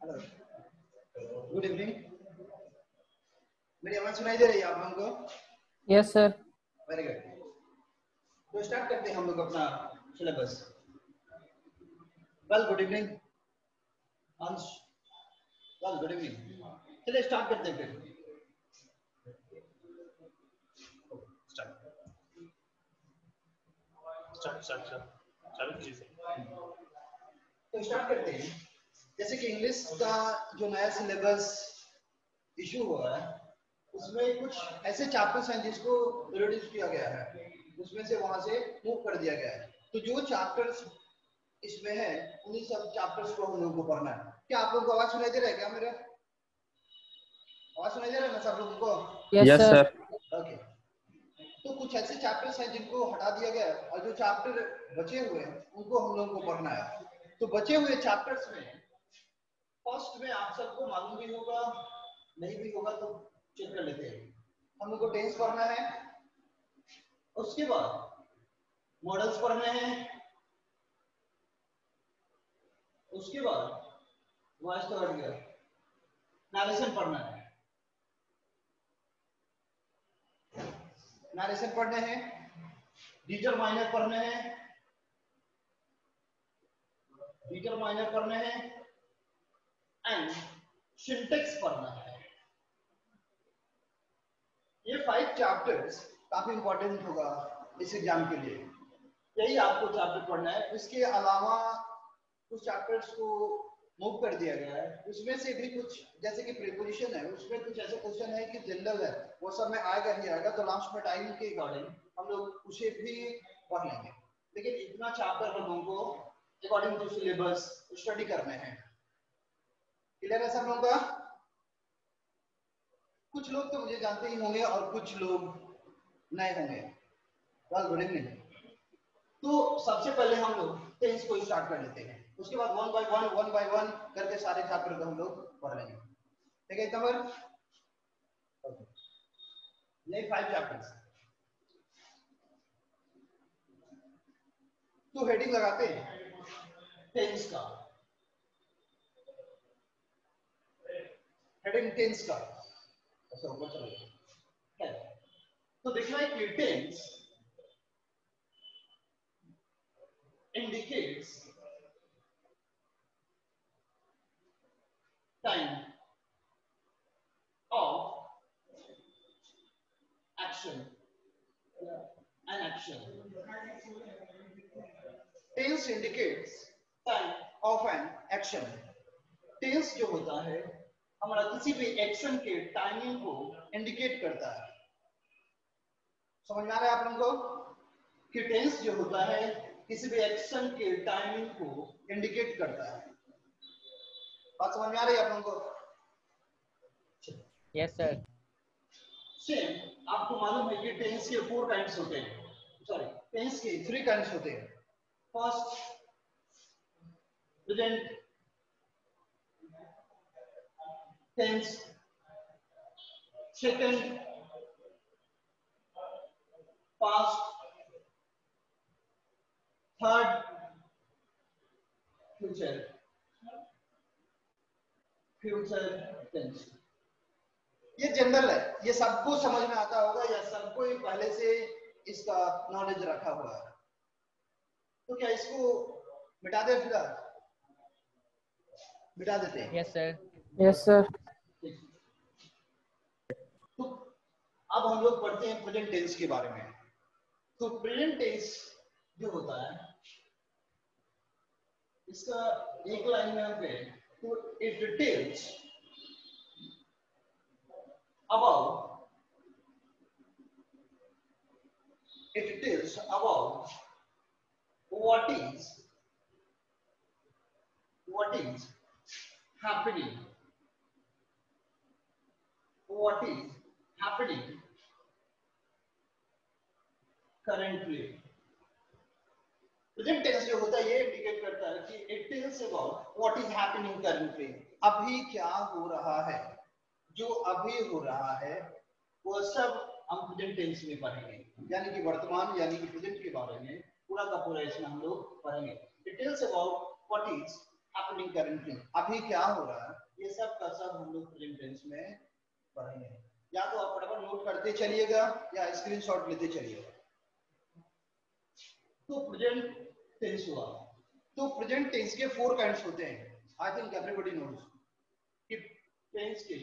Hello, good evening. मेरी आवाज सुनाई दे रही है आप लोगों को? Yes sir. Very good. तो स्टार्ट करते हैं हम लोग अपना सिलेबस। वेल, गुड इवनिंग अंश। Well, good evening. चलिए स्टार्ट करते हैं फिर। तो स्टार्ट करते हैं। जैसे कि इंग्लिश का जो नया सिलेबस इशू हुआ है, उसमें कुछ ऐसे चैप्टर्स हैं जिसको रिड्यूस किया गया है, उसमें से वहां से मूव कर दिया गया है। तो जो चैप्टर्स इसमें है उन्हीं सब चैप्टर्स को हम लोगों को पढ़ना है। क्या आप लोगों को आवाज सुनाई दे रहा है? क्या मेरा आवाज सुनाई दे रहा है ना सब लोगों को? Yes sir. ओके। तो कुछ ऐसे चैप्टर्स हैं जिनको हटा दिया गया है और जो चैप्टर बचे हुए हैं उनको हम लोगों को पढ़ना है। तो बचे हुए चैप्टर्स में फर्स्ट में आप सबको मालूम भी होगा, नहीं भी होगा तो चेक कर लेते हैं। हम लोग को टेंस पढ़ना है, उसके बाद मॉडल्स पढ़ने हैं, उसके बाद वॉइस तो हट गया, नरेशन पढ़ना है। नरेशन पढ़ने हैं, डिटरमाइनर पढ़ने हैं, डिटरमाइनर पढ़ने हैं एंड सिंटेक्स पढ़ना है। ये 5 चैप्टर्स काफी इंपॉर्टेंट होगा इस एग्जाम के लिए। यही आपको चैप्टर पढ़ना है। इसके अलावा कुछ चैप्टर्स को मूव कर दिया गया है, उसमें से भी कुछ जैसे कि प्रीपोजिशन है, उसमें कुछ ऐसे क्वेश्चन है कि जनरल है, वो सब में आएगा ही आएगा। तो लास्ट में टाइम के अकॉर्डिंग हम लोग उसे भी पढ़ लेंगे, लेकिन इतना चैप्टर हम लोगों को अकॉर्डिंग टू सिलेबस स्टडी करने हैं। क्लियर है सब लोगों का? कुछ लोग तो मुझे जानते ही होंगे और कुछ लोग नए होंगे। Well, good evening. तो सबसे पहले हम लोग टेंस को स्टार्ट कर लेते हैं, उसके बाद वन बाय वन करके सारे चैप्टर को हम लोग पढ़ लेंगे। ठीक है? इतना ये 5 चैप्टर्स। तो हेडिंग लगाते हैं टेंस का, हेडिंग टेंस का। अच्छा, ऊपर चलो। तो देखना है कि tense indicates time of action, an action. Tense indicates time of an action. Tense जो होता है हमारा किसी भी एक्शन के टाइमिंग को इंडिकेट करता है। समझ में आ रहा है आप लोगों को कि टेंस जो होता है किसी भी एक्शन के टाइमिंग को इंडिकेट करता है? बात समझ में आ रही है आप लोगों को? Yes sir. सेम आपको मालूम है कि टेंस के 4 काइंड्स होते हैं, सॉरी टेंस के 3 काइंड्स होते हैं। First present tense, second past, third future, future tense. ये जनरल है, ये सबको समझ में आता होगा या सबको ही पहले से इसका नॉलेज रखा हुआ है। तो क्या इसको मिटा दे? फिलहाल मिटा देते हैं। Yes sir. Yes sir. तो अब हम लोग पढ़ते हैं प्रेजेंट टेंस के बारे में। तो प्रेजेंट टेंस जो होता है इसका एक लाइन में पे तो it details about what is happening, what is happening currently. Present tense जो होता है ये इंडिकेट करता है कि it tells about what is happening currently, अभी क्या हो रहा है। जो अभी हो रहा है वो सब हम प्रेजेंट टेंस में पढ़ेंगे, यानी कि वर्तमान यानी कि प्रेजेंट के बारे में पूरा का पूरा इसमें हम लोग पढ़ेंगे। It tells about what is happening currently, अभी क्या हो रहा है, ये सब का सब हम लोग प्रेजेंट टेंस में पढ़ेंगे। या तो आप फटाफट नोट करते चलिएगा या स्क्रीनशॉट लेते चलिएगा। तो प्रेजेंट टेंस हुआ। तो प्रेजेंट टेंस के 4 काइंड्स होते हैं। आई थिंक एवरीबॉडी नोज कि टेंस के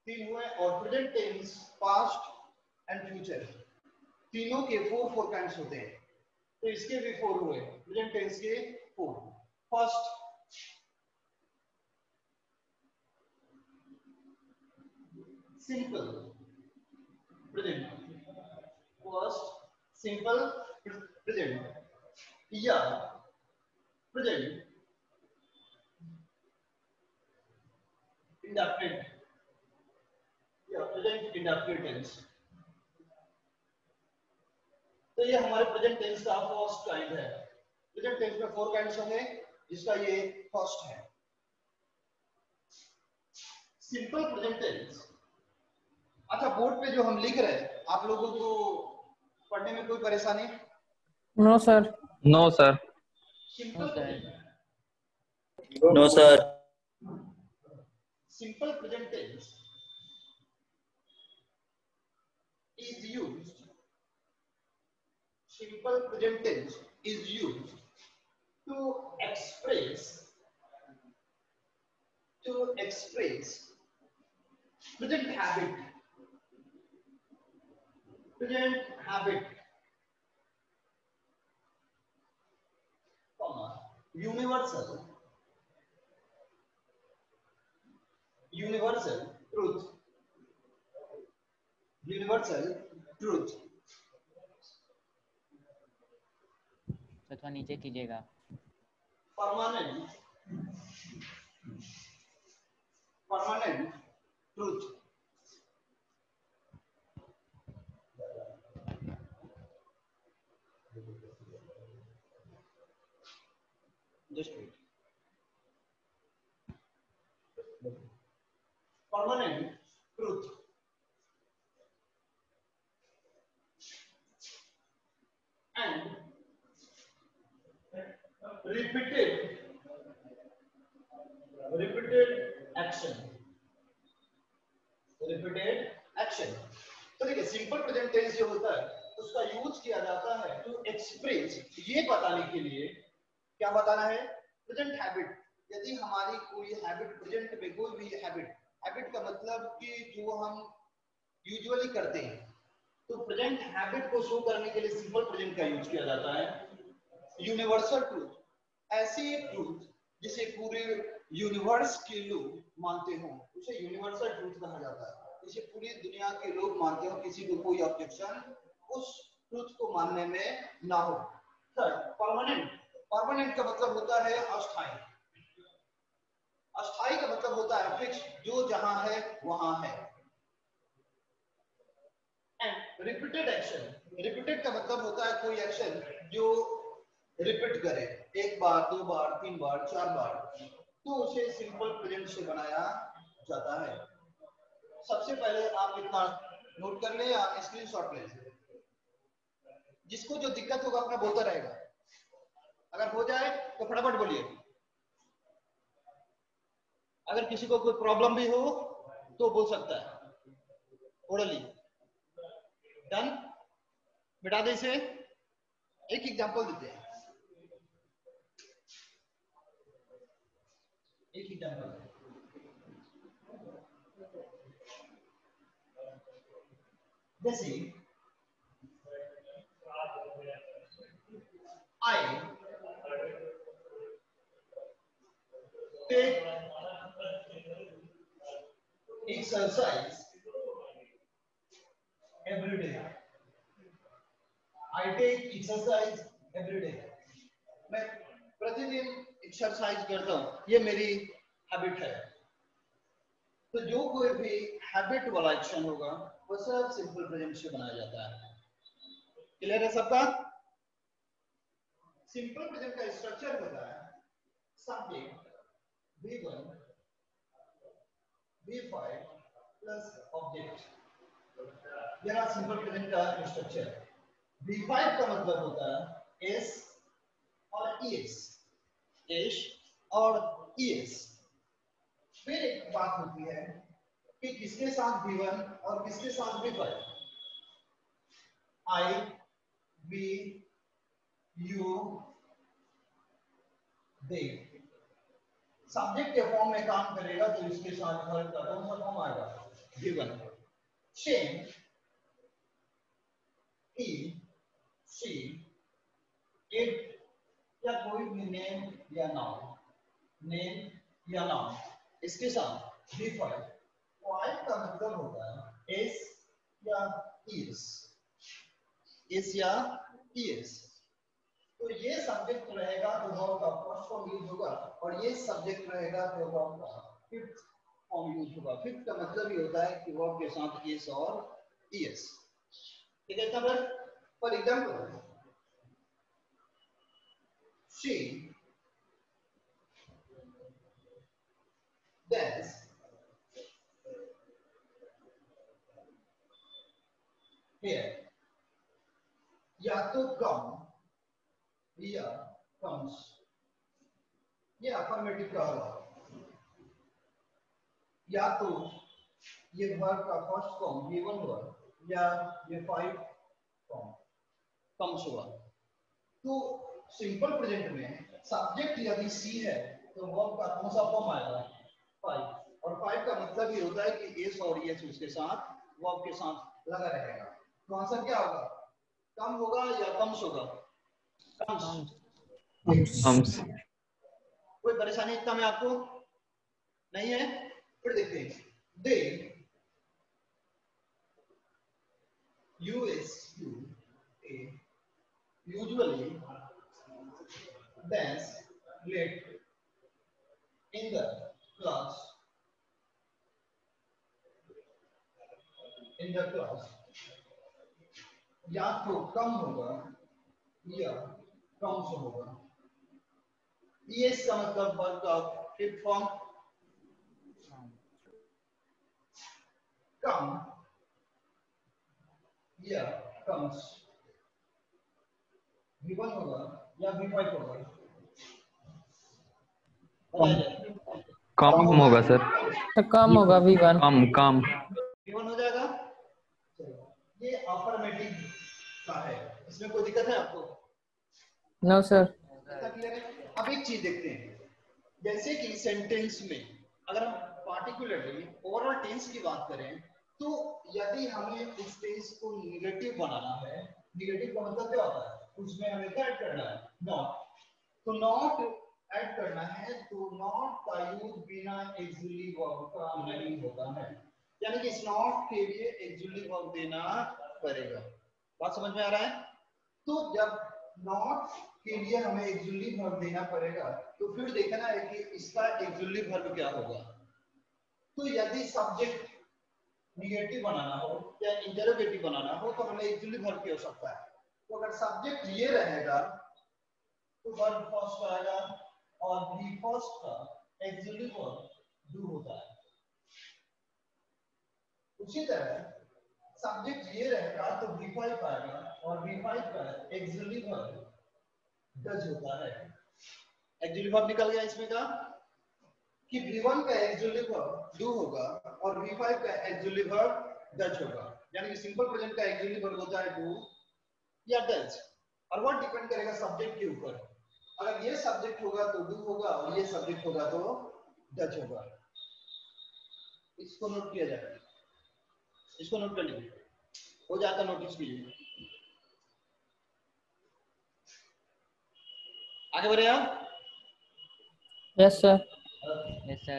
3 हुए, और present tense, past and future, तीनों के 4 काइंड्स होते हैं। तो इसके भी 4 हुए, प्रेजेंट टेंस के 4। First, simple present, first simple present या प्रेजेंट इंडेफिनिट या प्रेजेंट इंडेफिनिट टेंस। तो ये हमारे प्रेजेंट टेंस का फर्स्ट काइंड है। प्रेजेंट टेंस में 4 काइंड्स होंगे, जिसका ये फर्स्ट है, सिंपल प्रेजेंट टेंस। अच्छा, बोर्ड पे जो हम लिख रहे हैं, आप लोगों को पढ़ने में कोई परेशानी? No sir. No sir. Simple no sir. Simple present tense is used, simple present tense is used to express present habit, comma, universal truth, तो थोड़ा नीचे कीजिएगा। permanent truth, just wait, permanent truth and repeated action। तो देखिए, simple present tense जो होता है उसका यूज किया जाता है टू एक्सप्रेस, ये बताने के लिए, क्या बताना है, प्रेजेंट हैबिट। यदि हमारी कोई हैबिट, प्रेजेंट में कोई भी हैबिट का मतलब कि जो हम यूजुअली करते हैं, तो प्रेजेंट हैबिट को शो करने के लिए सिंपल प्रेजेंट का यूज किया जाता है। यूनिवर्सल ट्रूथ, ऐसी ट्रूथ जिसे पूरे यूनिवर्स के लोग मानते हो, उसे यूनिवर्सल ट्रूथ कहा जाता है। जिसे पूरी दुनिया के लोग मानते हो, किसी को कोई ऑब्जेक्शन उस ट्रूथ को मानने में ना हो। थर्ड, परमानेंट का मतलब होता है अस्थायी। अस्थायी का मतलब होता है फिक्स, जो जहां है वहां है। एंड रिपीटेड एक्शन, रिपीटेड का मतलब होता है कोई एक्शन जो रिपीट करे, 1 बार 2 बार 3 बार 4 बार, तो उसे सिंपल प्रेजेंट से बनाया जाता है। सबसे पहले आप इतना नोट कर ले या स्क्रीनशॉट ले, जिसको जो दिक्कत होगा अपना बोलता रहेगा, अगर हो जाए तो फटाफट बोलिए, अगर किसी को कोई प्रॉब्लम भी हो तो बोल सकता है ओरली। डन, बिठा दे इसे। एक एग्जांपल देते हैं, एक एग्जांपल, जैसे I take exercise every day, I take exercise every day, मैं प्रतिदिन एक्सरसाइज करता हूँ, ये मेरी हैबिट है। तो जो कोई भी हैबिट वाला एक्शन होगा वो सब सिंपल प्रेजेंट से बनाया जाता है। क्लियर है सबका? सिंपल प्रेजेंट का स्ट्रक्चर होता है subject V1 V5 plus object. यह सिंपल प्रेजेंट का स्ट्रक्चर। V5 का मतलब होता है S और ES, S और ईएस। फिर एक बात होती है कि किसके साथ V1 और किसके साथ V5। I, V, U, they. Subject के फॉर्म में काम करेगा तो इसके साथ वर्ब का कौन सा फॉर्म आएगा? Given. Same, he, she, it या कोई भी नेम या नाउन, नेम या नाउन, इसके साथ V5। फाइव का मतलब होता है एस या इस, एस या इस। तो ये सब्जेक्ट रहेगा तो वर्ब का फर्स्ट फॉर्म यूज होगा, और ये सब्जेक्ट रहेगा तो वर्ब का फिफ्थ फॉर्म यूज होगा। फिफ्थ का मतलब ये होता है कि वर्ब के साथ इस और ईएस। ठीक है तब for example she does here, या तो come या comes, ये अफर्मेटिव का होगा। या तो ये वर्ब का फर्स्ट फॉर्म गिवन हुआ या ये फाइव फॉर्म कम्स हुआ। तो सिंपल प्रेजेंट में सब्जेक्ट यदि सी है तो वर्ब का कौन सा फॉर्म आएगा? फाइव। और फाइव का मतलब ये होता है कि एस और एस उसके साथ वर्ब के साथ लगा रहेगा। तो आंसर क्या होगा? कम होगा या कम्स होगा? कम्स। कोई परेशानी इतना में आपको नहीं है? फिर देखते हैं दे, usually dance late in the class, या तो कम होगा या कम्स होगा। का मतलब वर्ब का फिफ्थ फॉर्म कम या कम्स। V1 होगा या V5 होगा? कम होगा सर। तो कम होगा V1। कम V1 हो जाएगा। ये अफर्मेटिव का है, इसमें कोई दिक्कत है आपको? No sir. अब एक चीज देखते हैं, जैसे कि सेंटेंस में अगर हम पार्टिकुलरली ओरल टेंस की बात करें तो यदि हमें उस टेंस को निगेटिव बनाना है, निगेटिव का मतलब क्या होता है? उसमें हमें क्या ऐड करना है? नॉट। तो नॉट ऐड करना है तो नॉट का यूज बिना एक्सुअली वर्ब का नहीं होता है, यानी कि इस नॉट के लिए एक्सुअली वर्ब देना पड़ेगा। बात समझ में आ रहा है? तो जब नॉट के लिए हमें एक्सुअली वर्ब देना पड़ेगा तो फिर देखना है कि इसका एक्सुअली वर्ब क्या होगा। तो यदि सब्जेक्ट निगेटिव बनाना हो या इंटरोगेटिव बनाना हो तो हमें एक्सुअली वर्ब की आवश्यकता है। तो अगर सब्जेक्ट ये रहेगा तो वर्ब फर्स्ट आएगा और बी फर्स्ट का एक्सुअली वर्ब डू होता है। उसी तरह सब्जेक्ट ये रहेगा तो V5 आएगा और V5 का एक्सुअली वर्ब डज होता है। एक्सुअली वर्ब निकल गया इसमें का कि V1 का एक्सुअली वर्ब डू होगा और V5 का एक्सुअली वर्ब डज होगा, यानी कि सिंपल प्रेजेंट का एक्सुअली वर्ब होता है डू या डज। और वो डिपेंड करेगा सब्जेक्ट के ऊपर। अगर ये सब्जेक्ट होगा तो डू होगा और ये सब्जेक्ट होगा तो डज होगा। इसको नोट किया जाएगा, इसको नोट कर लीजिए, हो जाता नोटिस कीजिए। आगे बढ़े आप? Yes sir. Yes sir.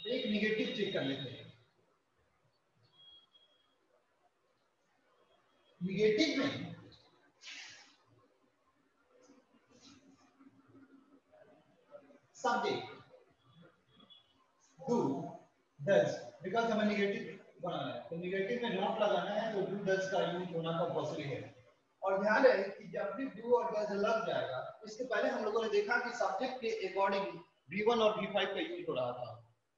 एक निगेटिव चेक कर लेते हैं। निगेटिव में सब्जेक्ट डू डज, बिकॉज हमें निगेटिव बनाना है तो निगेटिव में नॉट लगाना है तो डू डज का यूज होना कंपल्सरी है। और ध्यान रहे कि जब भी डू और डज लग जाएगा, इसके पहले हम लोगों ने देखा कि सब्जेक्ट के अकॉर्डिंग V1 और V5 का यूज हो रहा था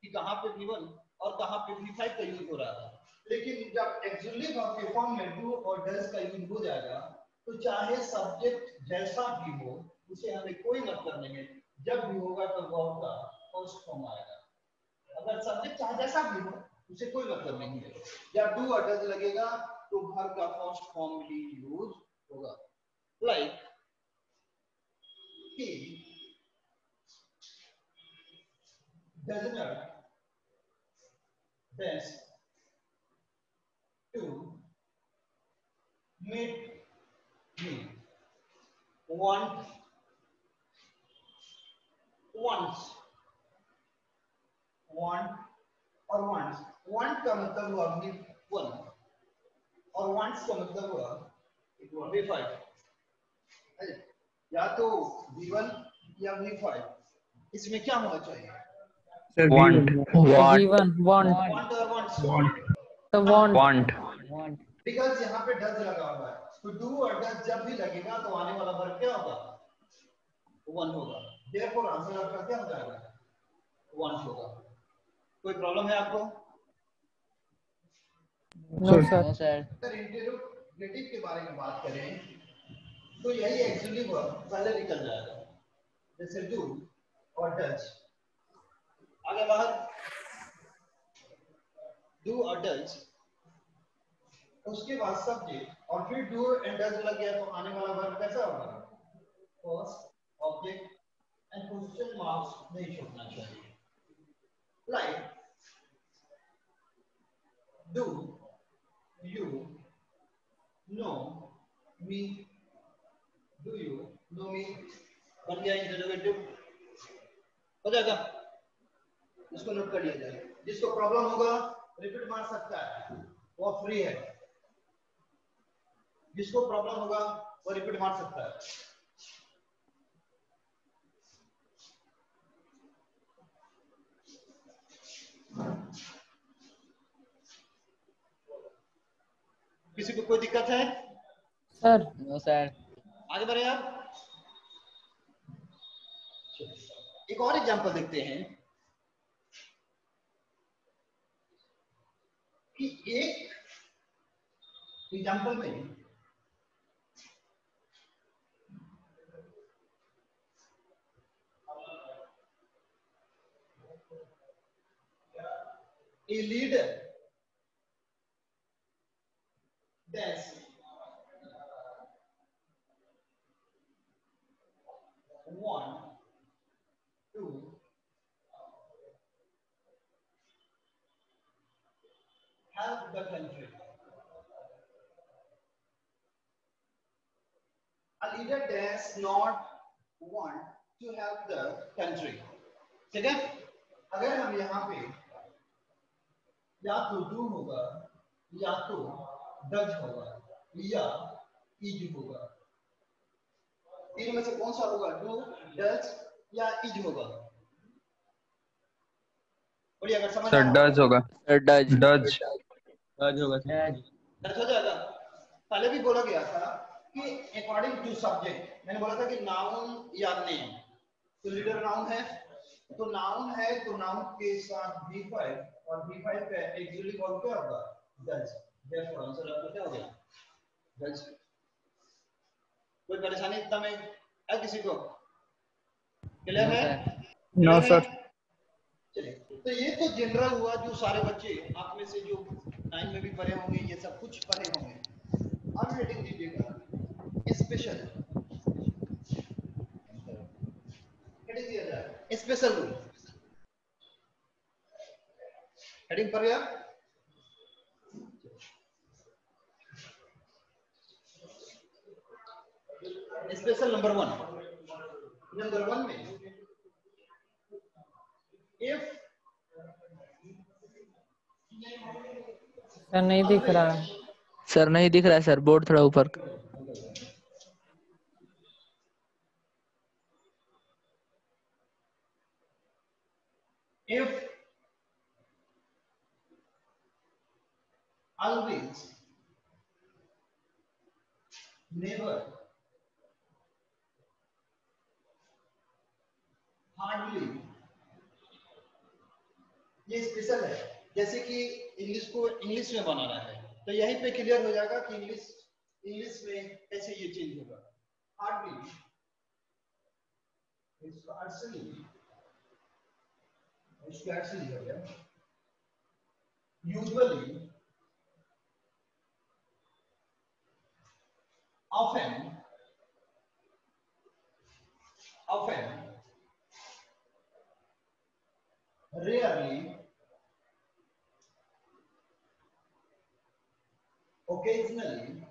कि कहां पे V1 और कहां पे V5 का यूज हो रहा था। लेकिन जब एक्सुअली वर्ब के फॉर्म में डू और डज का यूज हो जाएगा तो चाहे सब्जेक्ट जैसा भी हो उसे हमें कोई मतलब नहीं है। जब भी होगा तो वर्ब का फर्स्ट फॉर्म आएगा। अगर सब्जेक्ट चाहे जैसा भी हो उसे कोई मतलब नहीं है। जब डू और डज लगेगा तो वर्ब का फर्स्ट फॉर्म ही यूज होगा। Like he does not best to meet me. Want once want और once want का मतलब हुआ भी one और once का मतलब हुआ V5 या तो V1 या V5 इसमें क्या होना चाहिए? Want. V1 want Want और wants the want Want. Because यहाँ पे डज लगा हुआ है तो डू और डज जब भी लगेगा तो आने वाला वर्ब क्या होगा? वन होगा। देयरफॉर आंसर आपका क्या हो जाएगा? वन होगा। कोई प्रॉब्लम है आपको? no sir अगर इंटरोगेटिव के बारे में बात करें तो यही एक्चुअली वर्ब पहले निकल जाएगा जैसे डू और डज आगे बाहर डू और डज उसके बाद सब्जेक्ट और फिर डू एंड डज लग गया तो आने वाला वर्ब कैसा होगा? First object and question marks नहीं छोड़ना चाहिए। Like do you know me do you know me बन गया इंटरोगेटिव हो जाएगा। इसको नोट कर लिया जाए। जिसको प्रॉब्लम होगा रिपीट मार सकता है वो फ्री है। जिसको प्रॉब्लम होगा वो रिपीट मार सकता है। किसी को कोई दिक्कत है? Sir No sir. आगे बढ़े आप। एक और एग्जांपल देखते हैं कि एक एग्जांपल में a leader dash want to help the country. A leader does not want to help the country. ठीक है? अगर हम यहाँ पे या तो डू होगा या तो डज होगा या इज होगा तीन में से कौन सा होगा? डू डज या इज होगा? बोलिए अगर समझ Sir, आया does होगा. Sir, does. Does. Does होगा sir. डज हो जाएगा। पहले भी बोला गया था कि अकॉर्डिंग टू सब्जेक्ट मैंने बोला था कि नाउन या नेम तो लीडर नाउन है तो नाउन है तो नाउन के साथ V5 और V5 का एक्चुअली वर्ब क्या होगा? डज। देयरफॉर आंसर आपका क्या हो गया? डज। कोई परेशानी इतना में है किसी को? क्लियर है? No sir. चलिए तो ये तो जनरल हुआ जो सारे बच्चे आप में से जो 9 में भी पढ़े होंगे ये सब कुछ पढ़े होंगे। अब हेडिंग दीजिएगा स्पेशल हेडिंग दिया जाए स्पेशल रूल हेडिंग पर गया स्पेशल नंबर 1 में इफ सर नहीं दिख रहा है। सर नहीं दिख रहा है सर, बोर्ड थोड़ा ऊपर। if always never hardly ये स्पेशल है। जैसे कि इंग्लिश को इंग्लिश में बनाना है तो यहीं पे क्लियर हो जाएगा कि इंग्लिश में कैसे ये चेंज होगा। हार्डली scarcely हो गया, usually, often, rarely, occasionally,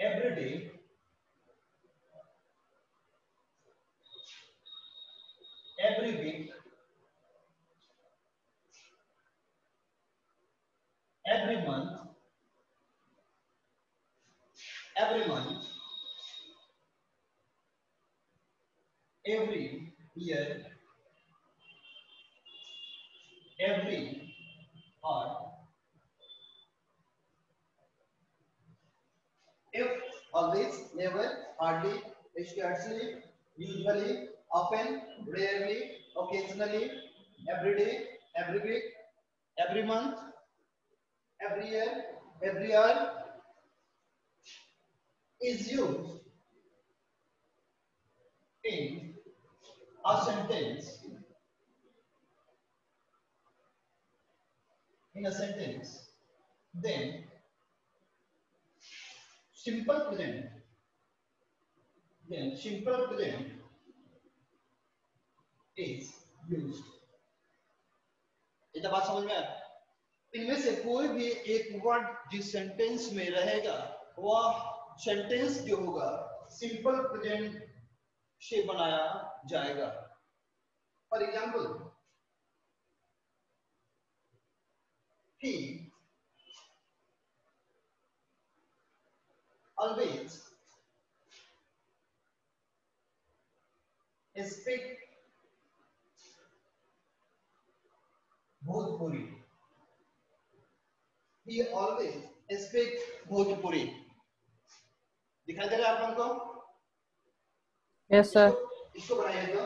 every day, every week, every month, every year, every hour, if, always, never, hardly, scarcely, usually, often, rarely, occasionally, every day, every week, every month, every year, every hour is used in a sentence, then simple present is used. इतना बात समझ में आया? इनमें से कोई भी एक वर्ड जिस सेंटेंस में रहेगा वह सेंटेंस जो होगा सिंपल प्रेजेंट से बनाया जाएगा. For example, he always speak Bhojpuri. He always speak Bhojpuri. दिखाई दे रहा है आप लोगों को? Yes, sir. इसको बनाइएगा.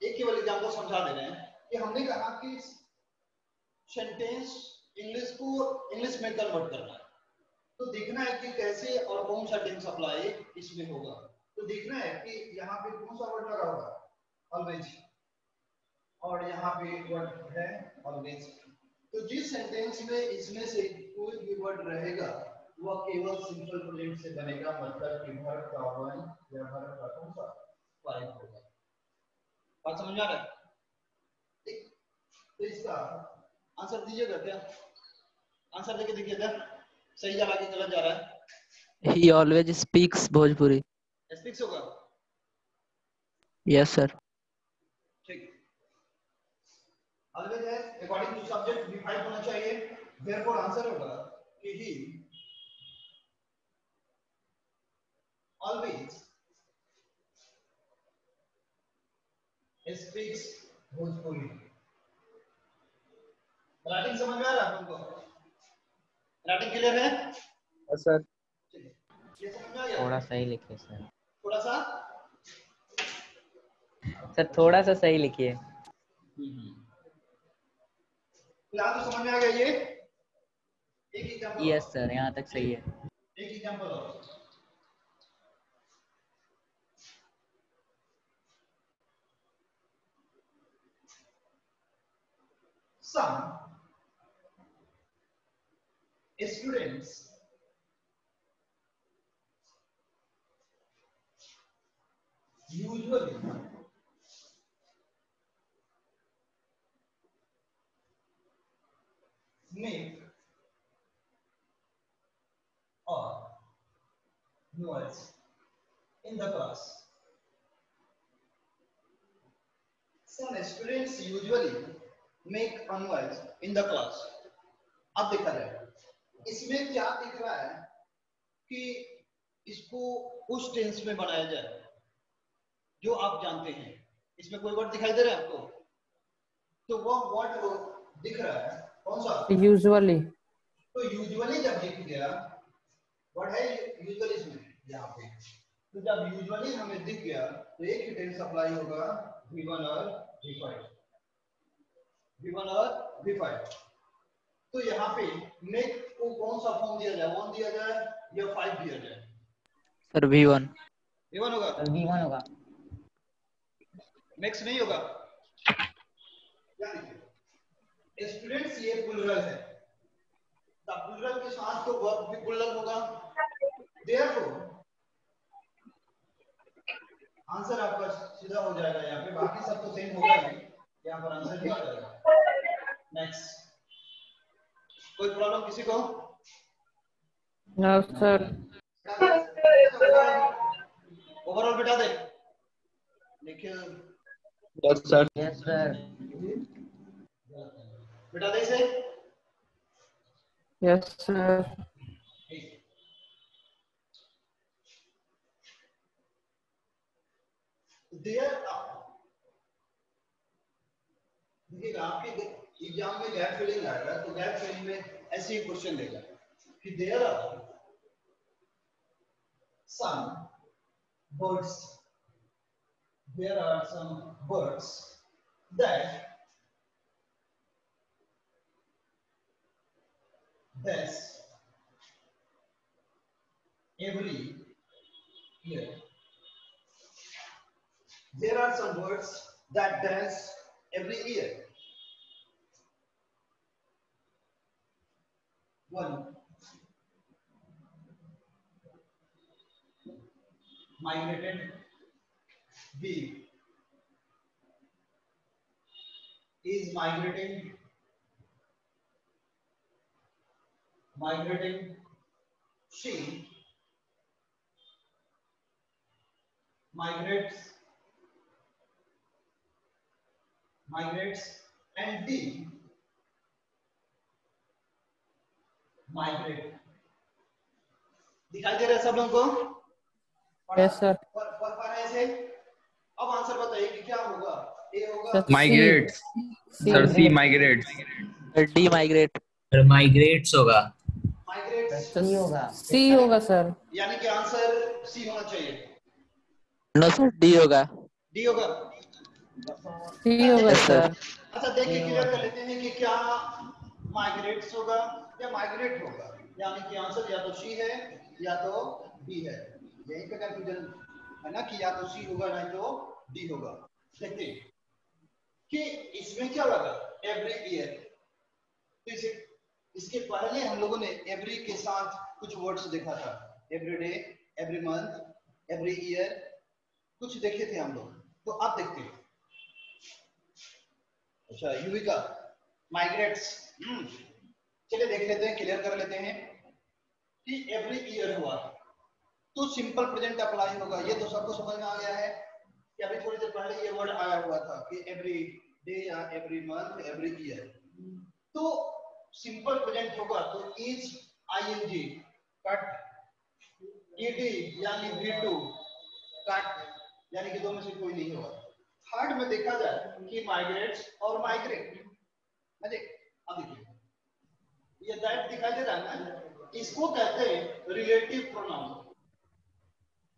एक केवल एग्जांपल समझा दे रहे हैं कि हमने कहा कि सेंटेंस इंग्लिश में कन्वर्ट करना है, तो देखना है कि कैसे और कौन सा टेंस अप्लाई इसमें होगा. तो देखना है कि यहाँ पे कौन सा वर्ड लगा होगा, ऑलवेज, और यहाँ पे वर्ड है ऑलवेज. तो जिस सेंटेंस में इसमें से कोई भी वर्ड रहेगा वह केवल सिंपल प्रेजेंट से बनेगा, मतलब कि वर्ब का वन या वर्ब का कौन सा फाइव होगा. बात समझ में आ रहा है? ठीक, तो इसका आंसर दीजिएगा क्या? आंसर देके देखिएगा सही जा रहा है कि गलत जा रहा है. He always speaks Bhojpuri. Speaks होगा. Yes, sir. ठीक, ऑलवेज है अकॉर्डिंग टू सब्जेक्ट डिफाइन होना चाहिए. देयरफॉर आंसर होगा कि ही ऑलवेज स्पीक्स भोजपुरी. राइटिंग समझ में आ रहा है आपको? राइटिंग क्लियर है? Yes, sir. ये समझ में आ गया? थोड़ा सही लिखिए सर. थोड़ा सा सर थोड़ा सा सही लिखिए. फिलहाल तो समझ में आ गया. ये एक एग्जांपल. यस सर, यहाँ तक सही है. एक एग्जांपल और. Some students usually make a noise in the class. Some students usually make a noise in the class. अब देखा जाए इसमें क्या दिख रहा है कि इसको उस टेंस में बनाया जाए जो आप जानते हैं. इसमें कोई वर्ड दिखाई दे रहा है आपको? तो वो वर्ड दिख रहा है कौन सा? Usually. तो यूजुअली जब दिख गया वर्ड है यूजुअली इसमें यहाँ पे, तो जब यूजुअली हमें दिख गया तो एक ही टेंस अप्लाई होगा, V1 और V5. V1 और V5. तो यहाँ पे मेक को कौन सा फॉर्म दिया जाए, 1 दिया जाए या 5 दिया जाए? Sir V1। V1 होगा, V1 होगा। मैक्स नहीं होगा। क्या लिखे स्टूडेंट्स, ये प्लूरल है, तो प्लूरल के साथ तो वर्ब भी प्लूरल होगा। देयरफॉर आंसर आपका सीधा हो जाएगा यहाँ पे, बाकी सब तो सेम होगा ही, यहाँ पर आंसर क्या आ जाएगा? नेक्स्ट। कोई प्रॉब्लम किसी को? No, sir. ओवरऑल बिठा दे Nikhil. Yes sir. Yes sir. बिठा दे इसे। Yes, sir. देयर देखिएगा आपके एग्जाम में गैप फिलिंग आएगा, तो गैप फिलिंग में ऐसे ही क्वेश्चन देगा कि there are some words, there are some words that dance every year. There are some words that dance every year. One, migrated. B, is migrating. Migrating. C, migrates. Migrates. And D, migrate. दिखाई दे रहा है सब लोगों को? Yes, sir. पढ़ पा रहे हैं इसे? अब आंसर बताइए कि क्या होगा? ए होगा? Sir, migrates. C. सर सी माइग्रेट्स। D migrate. माइग्रेट्स होगा। माइग्रेट्स C होगा। C होगा सर। यानी कि आंसर सी होना चाहिए। नो सर D होगा। डी होगा? C होगा Yes, sir. सर। अच्छा देखिए, क्लियर कर लेते हैं कि क्या माइग्रेट्स होगा या माइग्रेट होगा। यानी कि आंसर या तो सी है या तो डी है। यही पे कंफ्यूजन है ना कि या तो सी होगा नहीं तो डी होगा। देखते हैं कि इसमें क्या लगा एवरी ईयर। तो इसके पहले हम लोगों ने एवरी के साथ कुछ वर्ड्स देखा था, every day, every month, every year, कुछ देखे थे हम लोग। तो अब देखते हैं। अच्छा युविका, माइग्रेट्स, चलिए देख लेते हैं, क्लियर कर लेते हैं कि एवरी ईयर हुआ तो सिंपल प्रेजेंट अप्लाई होगा। ये तो सबको समझ में आ गया है कि अभी थोड़ी देर पहले ये वर्ड आया हुआ था कि एवरी डे या एवरी मंथ, एवरी ईयर। तो सिंपल प्रेजेंट होगा तो इज आईएनजी कट, ईडी यानी V2 कट, यानी कि दो में से कोई नहीं होगा। थर्ड में देखा जाए कि माइग्रेट्स और माइग्रेट, अब देखिए ये दैट दिखाई दे रहा है ना, इसको कहते हैं रिलेटिव प्रोनाउन।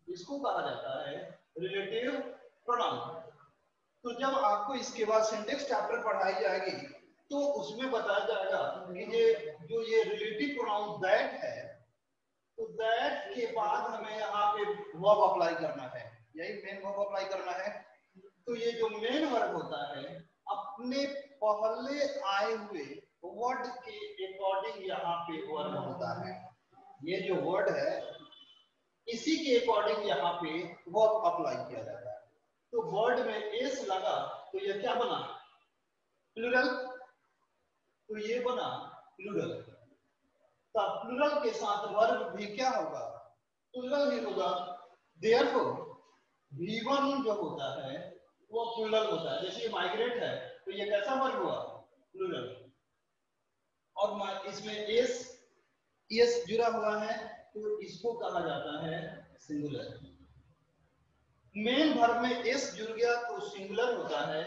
इसको कहा जाता है रिलेटिव प्रोनाउन। तो जब आपको इसके बाद सिंटेक्स चैप्टर पढ़ाई जाएगी तो उसमें बताया जाएगा कि ये जो ये रिलेटिव प्रोनाउन दैट है, तो दैट के बाद हमें यहाँ पे वर्ब अप्लाई करना है, यही मेन वर्ब अप्लाई करना है। तो ये जो मेन वर्ब होता है अपने पहले आए हुए वर्ड के अकॉर्डिंग यहाँ पे वर्ब होता है। ये जो वर्ड है इसी के अकॉर्डिंग यहाँ पे वर्ब अप्लाई किया जाता है। तो वर्ड में एस लगा तो ये क्या बना? प्लूरल। तो ये बना प्लूरल। तब प्लूरल के साथ वर्ब भी क्या होगा? प्लूरल ही होगा। देयरफॉर V1 जो होता है वो प्लूरल होता है। जैसे माइग्रेट है तो ये कैसा वर्ब हुआ? प्लूरल। और इसमें एस जुड़ा हुआ है तो इसको कहा जाता है सिंगुलर। मेन वर्ब में एस जुड़ गया तो सिंगुलर होता है,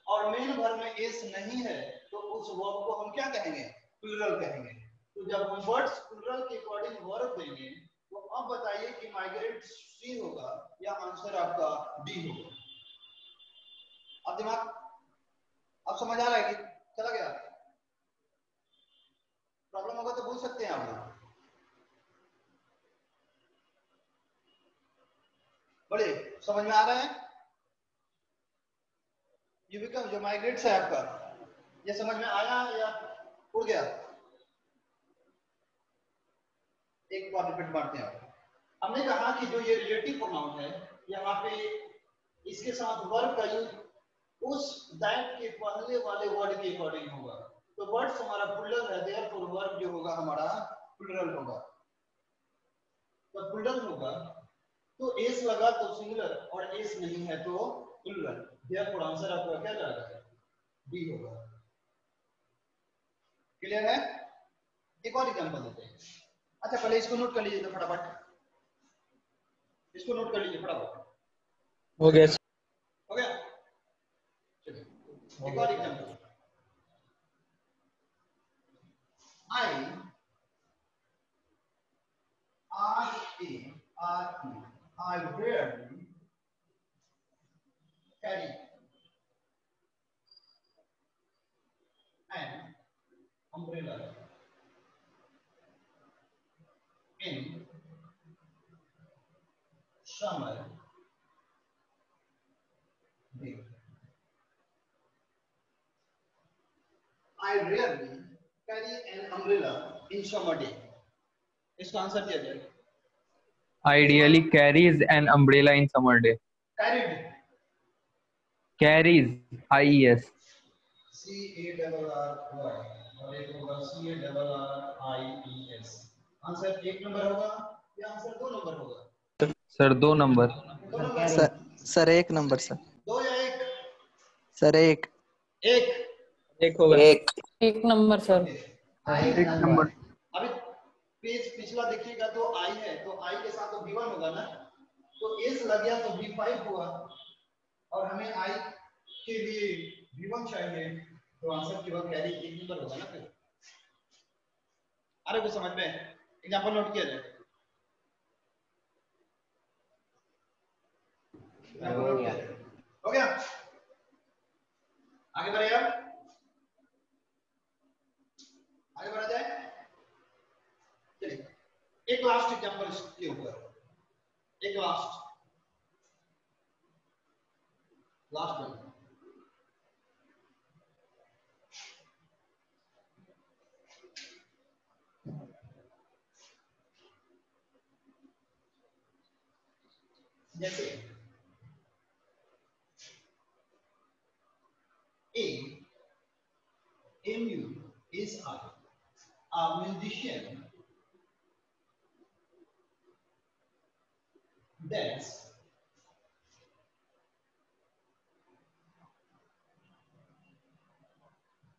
और मेन वर्ब में एस नहीं है तो उस वर्ब को हम क्या कहेंगे? प्लूरल कहेंगे। तो जब हम वर्ड्स प्लूरल के अकॉर्डिंग वर्ब देंगे तो अब बताइए कि माइग्रेट सी होगा या आंसर आपका डी होगा। अब दिमाग अब समझ आ रहा है कि चला गया? प्रॉब्लम होगा तो बोल सकते हैं आप लोग। बड़े समझ में आ रहा है? युविका जो माइग्रेट्स है आपका, ये समझ में आया या उड़ गया? एक बार रिपीट मारते हैं। हमने कहा कि जो ये रिलेटिव प्रोनाउन है, यहाँ पे इसके साथ वर्ब का यूज उस दैट के पहले वाले वर्ड के अकॉर्डिंग होगा। तो वर्ड्स हमारा प्लूरल है, देयरफॉर वर्ब जो होगा हमारा प्लूरल होगा। तो प्लूरल होगा तो एस लगा तो सिंगुलर और एस नहीं है तो प्लूरल। देयरफॉर आंसर आपका क्या जाएगा? बी होगा। क्लियर है? एक और एग्जांपल देते हैं। अच्छा पहले इसको नोट कर लीजिए तो फटाफट, इसको नोट कर लीजिए फटाफट। हो गया हो गया? चलिए एक और example. I rarely carry an umbrella in summer day. I rarely carry an umbrella in summer day. इसका आंसर दिया जाए। Ideally carries an umbrella in summer day. Carried. Carries, IES. CARRY और एक होगा CARRIES। आंसर एक number होगा या answer दो नंबर होगा? Sir 2 number. दो नंबर। Sir 1 number sir. दो या एक? सर 1। एक होगा। एक नंबर सर। आई है एक ना? नंबर। अभी पेज पिछला देखिएगा तो आई है, तो आई के साथ तो V1 होगा ना, तो एस लग गया तो V5 हुआ और हमें आई के लिए V1 चाहिए, तो आंसर केवल कैरी एक नंबर होगा ना फिर। अरे कुछ समझ में? एग्जांपल नोट किया जाए। हो गया? आगे बढ़े अब, आगे बढ़ा जाए। चलिए एक लास्ट एग्जांपल इसके ऊपर, एक लास्ट वन। जैसे AMUSI, a musician dance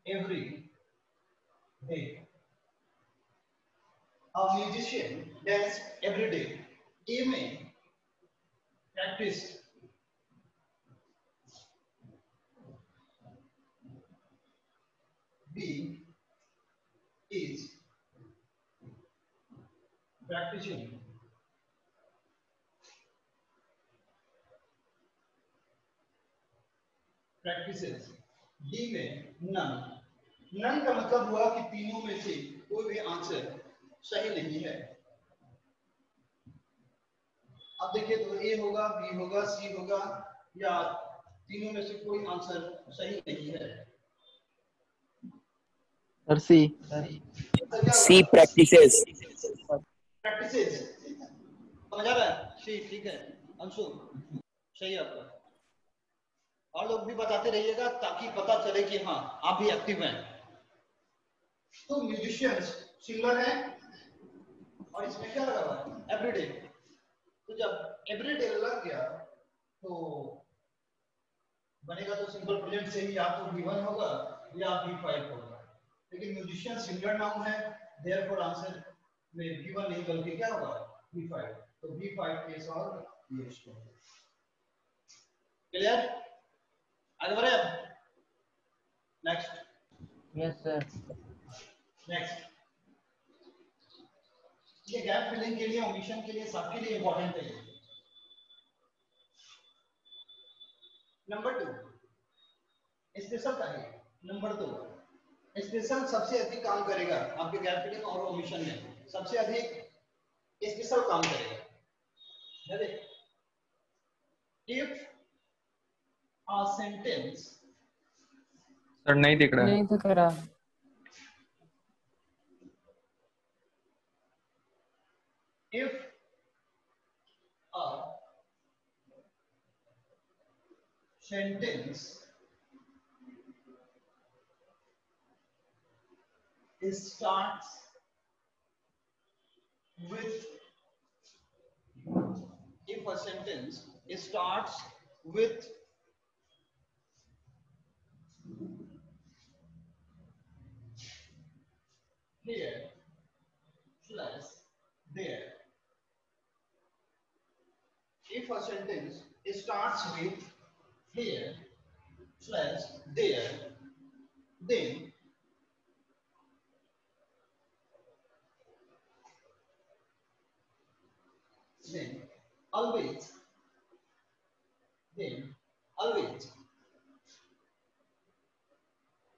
every day. A musician dance every day. A में practice B is practicing practices। D में none का मतलब हुआ कि तीनों में से कोई भी आंसर सही नहीं है। अब देखिए तो A होगा, B होगा, C होगा या तीनों में से कोई आंसर सही नहीं है। Sir C। C practices। Practices समझ आ रहा है? सी ठीक है अंशु, सही है आपका। और लोग भी बताते रहिएगा ताकि पता चले कि हाँ आप भी एक्टिव हैं। तो म्यूजिशियंस सिंगर है और इसमें क्या लगा हुआ है? एवरीडे। तो जब एवरीडे लग गया तो बनेगा तो सिंपल प्रेजेंट से ही या तो V1 होगा या V5 होगा, लेकिन म्यूजिशियन सिंगर नाउन है, देयरफॉर आंसर में V1 नहीं बल्कि क्या होगा? V5। तो V5 के सॉल्व ये इसको। क्लियर? आगे बढ़े अब। नेक्स्ट। Yes sir. नेक्स्ट ये गैप फिलिंग के लिए, ओमिशन के लिए, सबके लिए इंपॉर्टेंट है। नंबर 2 स्पेशल का है। नंबर 2 स्पेशल सबसे अधिक काम करेगा आपके गैप फिलिंग और ओमिशन में, सबसे अधिक स्पेशल काम करेगा। इफ अ सेंटेंस, सर नहीं दिख रहा है। नहीं दिख रहा। if a sentence starts with, if a sentence starts with here plus there, if a sentence starts with here plus there, then always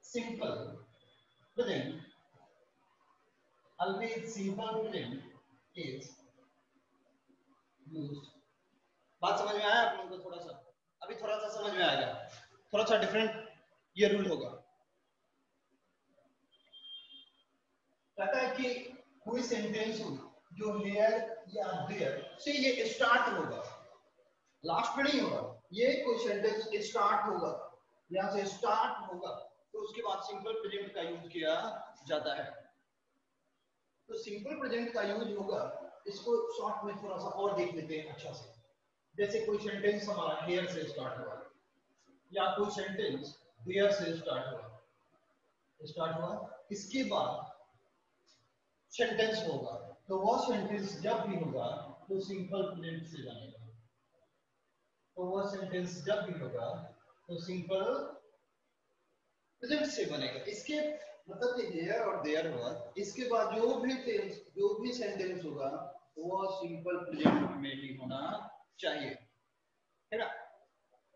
simple present, always simple present is used। बात समझ में आया आप लोगों को? थोड़ा सा अभी थोड़ा सा समझ में आएगा, थोड़ा सा डिफरेंट ये रूल होगा। कहता है कि कोई सेंटेंस हो जो हियर या देयर से ये स्टार्ट होगा, लास्ट में नहीं होगा, ये कोई सेंटेंस स्टार्ट होगा, यहाँ से स्टार्ट होगा तो उसके बाद सिंपल प्रेजेंट का यूज किया जाता है। तो सिंपल प्रेजेंट का यूज होगा, इसको शॉर्ट में थोड़ा सा और देख लेते हैं अच्छा से। जैसे कोई सेंटेंस हमारा हियर से स्टार्ट हुआ या कोई सेंटेंस देयर से स्टार्ट हुआ, इसके बाद सेंटेंस होगा, तो वो सेंटेंस जब भी होगा तो सिंपल प्रेजेंट से बनेगा, तो वो सेंटेंस जब भी होगा तो सिंपल प्रेजेंट से बनेगा। इसके मतलब कि हियर और देयर हुआ, इसके बाद जो भी सेंटेंस होगा वो सिंपल प्रेजेंट में ही होना चाहिए, है ना।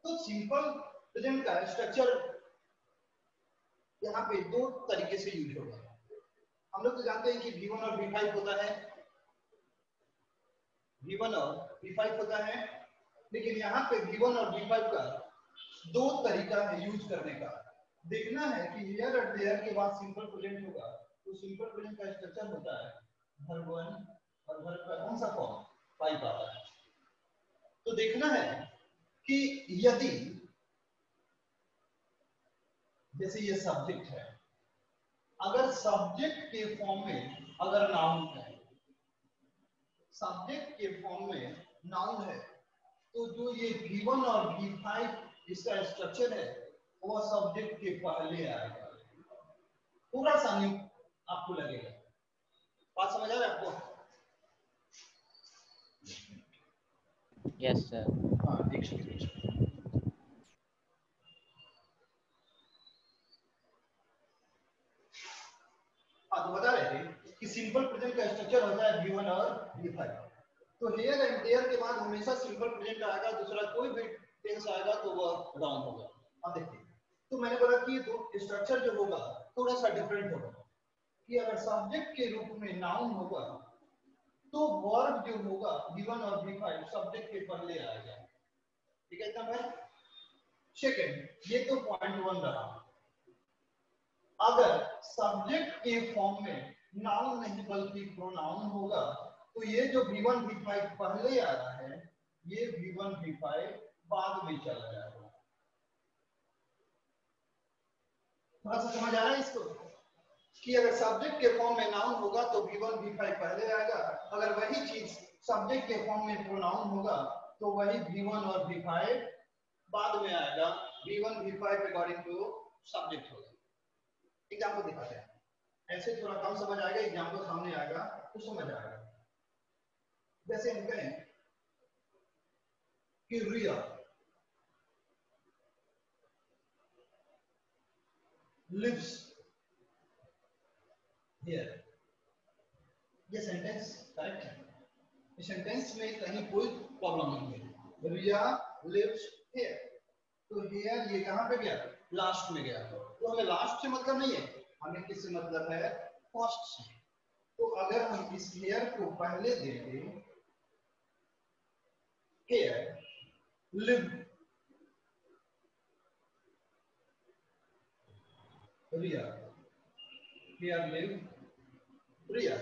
तो सिंपल प्रेजेंट का स्ट्रक्चर यहाँ पे दो तरीके से यूज होगा। हम लोग तो जानते हैं कि V1 और V5 होता है, V1 और V5 होता है, लेकिन यहाँ पे V1 और V5 का दो तरीका है यूज करने का। देखना है कि हियर और देयर के बाद सिंपल प्रेजेंट होगा, तो सिंपल प्रेजेंट का स्ट्रक्चर होता है वर्ब 1 और वर्ब का कौन सा फॉर्म 5 आता है। तो देखना है कि यदि जैसे ये सब्जेक्ट है, अगर सब्जेक्ट के फॉर्म में अगर नाउन है, सब्जेक्ट के फॉर्म में नाउन है, तो जो ये V1 और V5 इसका स्ट्रक्चर है वो सब्जेक्ट के पहले आएगा। पूरा सा न्यू आपको लगेगा। बात समझ आ रहा है आपको? Yes sir. हाँ, एक सेकंड। हाँ, तो बता रहे थे कि सिंपल प्रेजेंट का स्ट्रक्चर होता है V1 और V5। तो हियर एंड देयर के बाद हमेशा सिंपल प्रेजेंट आएगा, दूसरा कोई भी टेंस आएगा तो वो राउंड होगा। अब देखिए, तो मैंने बोला कि दो स्ट्रक्चर जो होगा थोड़ा सा डिफरेंट होगा कि अगर सब्जेक्ट के रूप में नाउन होगा तो वर्ब जो होगा V1 और V5 सब्जेक्ट के पहले आएगा। ठीक है इतना भाई? सेकंड, ये तो पॉइंट 1 रहा। अगर सब्जेक्ट के फॉर्म में नाउन नहीं बल्कि प्रोनाउन होगा तो ये जो V1 V5 पहले आ रहा है, ये V1 V5 बाद में चला जाएगा। थोड़ा सा समझ आ रहा है इसको कि अगर सब्जेक्ट के फॉर्म में नाउन होगा तो V1 V5 पहले आएगा, अगर वही चीज सब्जेक्ट के फॉर्म में प्रोनाउन होगा तो वही V1 और V5 बाद में आएगा। V1 V5 according to subject होगा। एग्जाम्पल दिखाते हैं, ऐसे थोड़ा कम समझ आएगा, एग्जाम्पल सामने आएगा तो समझ आएगा। जैसे हम कहें कि रिया lives here, ये सेंटेंस करेक्ट है, इस सेंटेंस में कहीं कोई प्रॉब्लम नहीं है। रिया lives here, तो here ये कहां पे गया? लास्ट में गया। तो हमें लास्ट से मतलब नहीं है, हमें किससे मतलब है? कॉस्ट से। तो अगर हम इस हेयर को पहले देंगे हेयर लिव रिया, हेयर लिव रिया,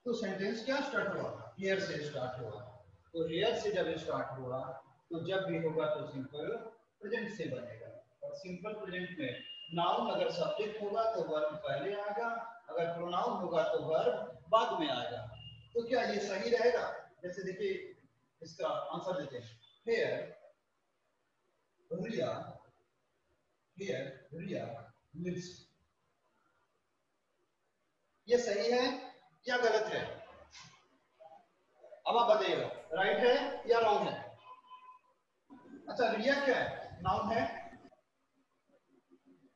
तो सेंटेंस क्या स्टार्ट हुआ? हेयर से स्टार्ट हुआ। तो हेयर से जब स्टार्ट हुआ तो जब भी होगा तो सिंपल प्रेजेंट से बनेगा। और सिंपल प्रेजेंट में नाउन अगर सब्जेक्ट होगा तो वर्ब पहले आएगा, अगर प्रोनाउन होगा तो वर्ब बाद में आएगा। तो क्या ये सही रहेगा? जैसे देखिए इसका आंसर देते हैं, हेयर रिया, हेयर रिया लिव्स। ये सही है या गलत है? अब आप बताइएगा, राइट है या रॉन्ग है? अच्छा, रिया क्या है? नाउन है।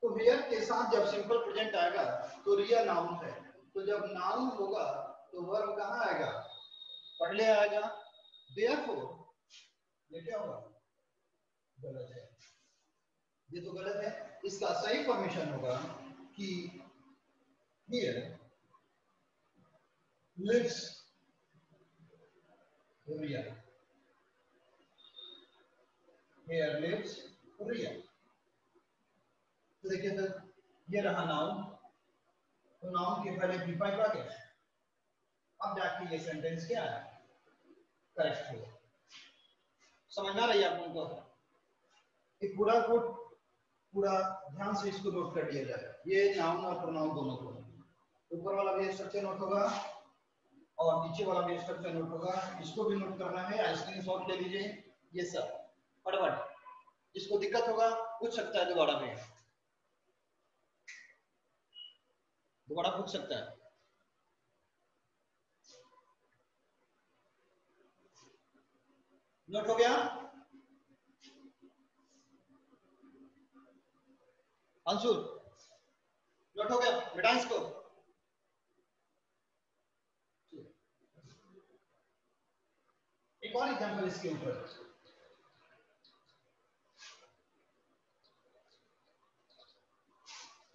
तो हेयर के साथ जब सिंपल प्रेजेंट आएगा तो रिया नाउन है। तो जब नाउन होगा तो वर्ब कहाँ आएगा? पहले आएगा। देयरफॉर ये क्या होगा? गलत है। ये तो गलत है। इसका सही फॉर्मेशन होगा कि here lives Riya, here lives Riya. तो देखिए सर, ये रहा नाउन। तो नाउन के पहले V5 आ गया। अब जाके ये सेंटेंस क्या है? करेक्ट हुआ। समझ आ रही है आप लोगों को? एक पूरा कोड पूरा ध्यान से इसको नोट कर लिया जाए। ये नाउन और प्रोनाउन दोनों को, ऊपर वाला भी स्ट्रक्चर नोट होगा और नीचे वाला भी स्ट्रक्चर नोट होगा। इसको भी नोट करना है, स्क्रीनशॉट ले लीजिए। ये सब फटाफट, जिसको दिक्कत होगा पूछ सकता है, दोबारा पूछ सकता है। नोट हो गया? अंशुल नोट हो गया? बेटा इसको एक और एग्जांपल इसके ऊपर।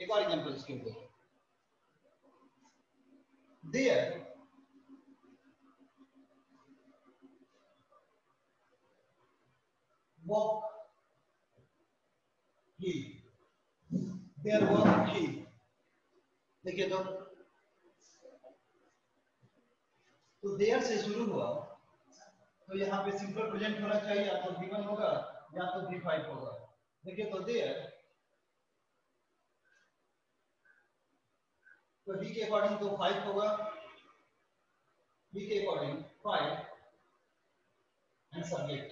एक और एग्जांपल इसके ऊपर। There walk he, there walk he। देखिए तो देयर से शुरू हुआ तो यहाँ पे सिंपल प्रेजेंट होना चाहिए, या तो V1 होगा या तो V5 होगा। देखिए तो देयर, तो ही के अकॉर्डिंग तो 5 होगा, ही के अकॉर्डिंग 5 एंड सब्जेक्ट।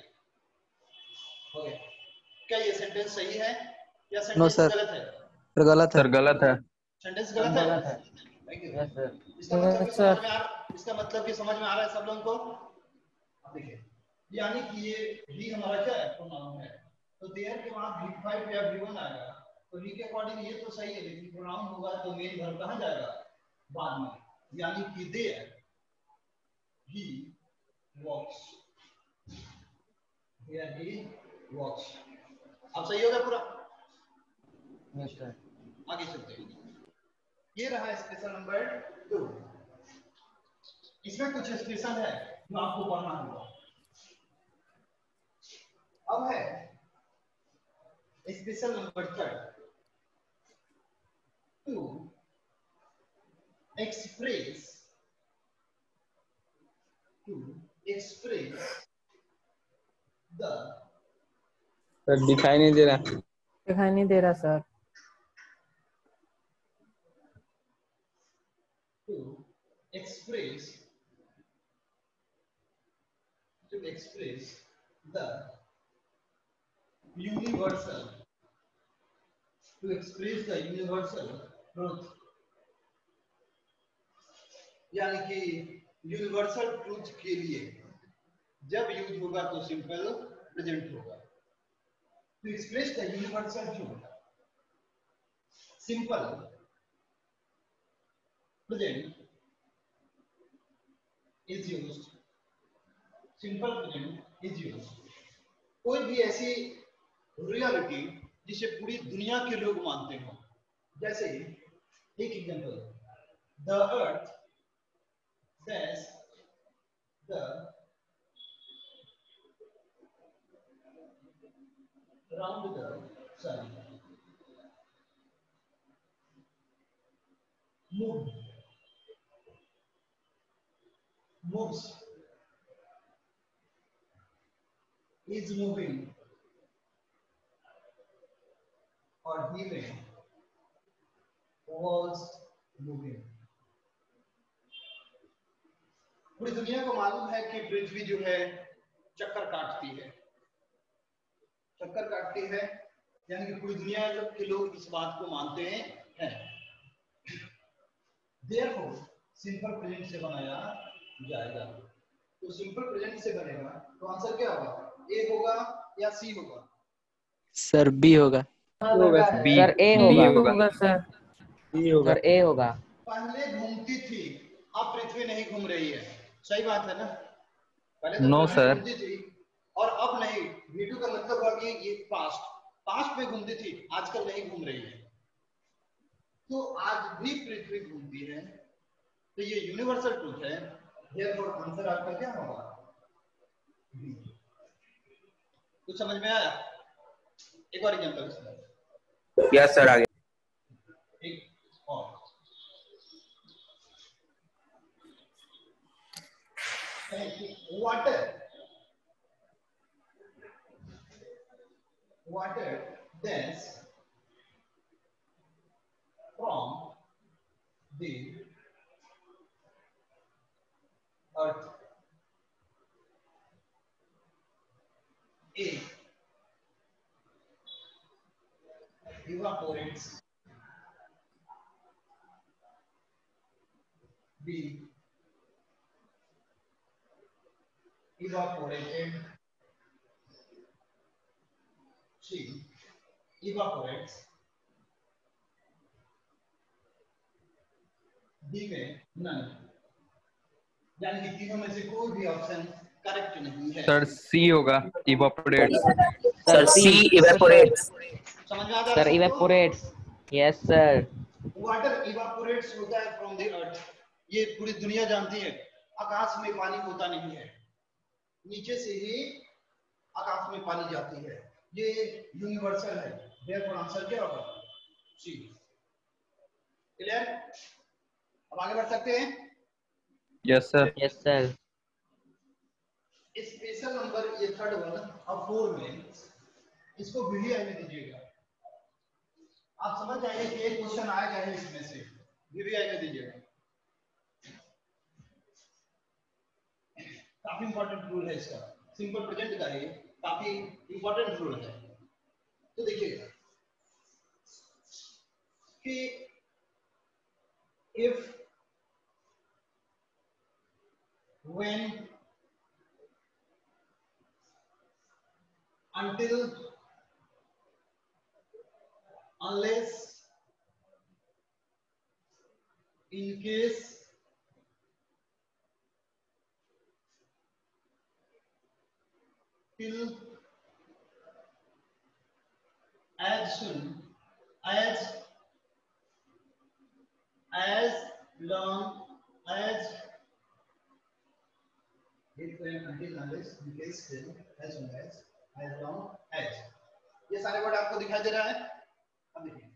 ओके, क्या ये सेंटेंस सही है या नो सेंटेंस सर, गलत है? सर गलत है। सर गलत है। सेंटेंस गलत है। गलत है। Thank you. Yes sir. इसका मतलब कि यस समझ सर। में आ रहा, इसका मतलब कि समझ में आ रहा है सब लोगों को? अब देखिए, यानी कि ये भी हमारा क्या है? प्रोनाउन है। तो देयर के बाद V5 या V1 आएगा। तो ही के अकॉर्डिंग ये तो सही है, लेकिन प्रोनाउन होगा तो मेन वर्ब कहाँ जाएगा? बाद में। यानी कि there he walks, there he वॉक्स। अब सही होगा पूरा? Yes sir. आगे चलते हैं। ये रहा स्पेशल नंबर 2। इसमें कुछ स्पेशल है जो आपको पढ़ना होगा। अब है special number 3, to express the, sir दिखाई नहीं दे रहा। दिखाई नहीं दे रहा sir. To express the universal, to express the universal truth. यानी कि यूनिवर्सल ट्रूथ के लिए जब यूज होगा तो सिंपल प्रेजेंट होगा। To express the universal truth, simple present is used, simple present is used. कोई भी ऐसी रियलिटी जिसे पूरी दुनिया के लोग मानते हो, जैसे एक example, the earth dash the round the sun moves is moving or heaving was moving। पूरी दुनिया को मालूम है कि पृथ्वी जो है चक्कर काटती है, चक्कर काटती है, यानी कि पूरी दुनिया के लोग इस बात को मानते हैं। Therefore, सिंपल प्रेजेंट से बनाया जाएगा। तो सिंपल प्रेजेंट से बनेगा तो आंसर क्या होगा, ए होगा या सी होगा? सर बी होगा। बी सर ए बी होगा होगा सर। बी होगा। सर ए होगा। पहले घूमती थी, अब पृथ्वी नहीं घूम रही है, सही बात है ना? पहले तो नो पृथ्वी सर। घूमती थी और अब नहीं। V2 का मतलब हुआ कि ये पास्ट में घूमती थी, आजकल नहीं घूम रही है। तो आज भी पृथ्वी घूमती है, तो ये यूनिवर्सल ट्रूथ है। Therefore आंसर आपका क्या होगा, बी। कुछ समझ में आया? एक और एग्जांपल इसमें। यस सर, आगे। एक और water dense from the earth, A evaporates, B evaporated, C evaporates, D में none। यानी कि तीनों में से कोई भी ऑप्शन करेक्ट नहीं है। सर सी होगा, इवापोरेट्स। सर सी इवेपोरेट्स। समझ में आ जा रहा सर है? इवेपोरेट्स। Yes sir. वाटर इवापोरेट्स होता है फ्रॉम द अर्थ, ये पूरी दुनिया जानती है। आकाश में पानी होता नहीं है, नीचे से ही आकाश में पानी जाती है, ये यूनिवर्सल है। देयरफॉर आंसर क्या होगा, सी। क्लियर? अब आगे बढ़ सकते हैं। Yes sir. Yes sir. Special number ये थर्ड वन अब 4 में, इसको वीडियो में दीजिएगा। आप समझ जाएंगे कि एक क्वेश्चन आएगा ही इसमें से, वीडियो में दीजिएगा। काफी इंपॉर्टेंट रूल है इसका, सिंपल प्रेजेंट का ही काफी इंपॉर्टेंट रूल है। तो देखिएगा कि if when until unless in case till as soon as long as if when until unless in case till as soon as long as, ये सारे वर्ड आपको दिखाई दे रहा है। अब देखिए,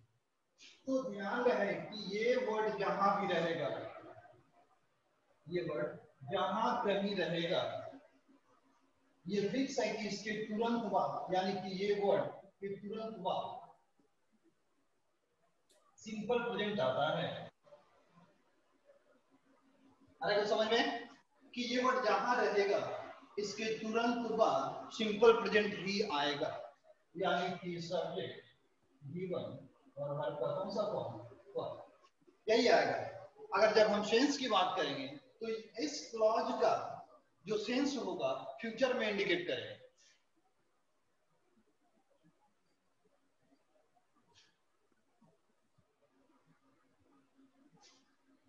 तो ध्यान रहे कि ये वर्ड जहां भी रहेगा, ये वर्ड जहां कहीं रहेगा, ये फिक्स है कि इसके तुरंत बाद, यानी कि ये वर्ड के तुरंत बाद सिंपल प्रेजेंट आता है। अरे कुछ समझ में कि ये वर्ड जहां रहेगा इसके तुरंत बाद सिंपल प्रेजेंट ही आएगा, यानी कि सब्जेक्ट गिवन और वर्ब का कौन सा फॉर्म, यही आएगा। अगर जब हम सेंस की बात करेंगे तो इस क्लॉज का जो सेंस होगा फ्यूचर में इंडिकेट करेगा।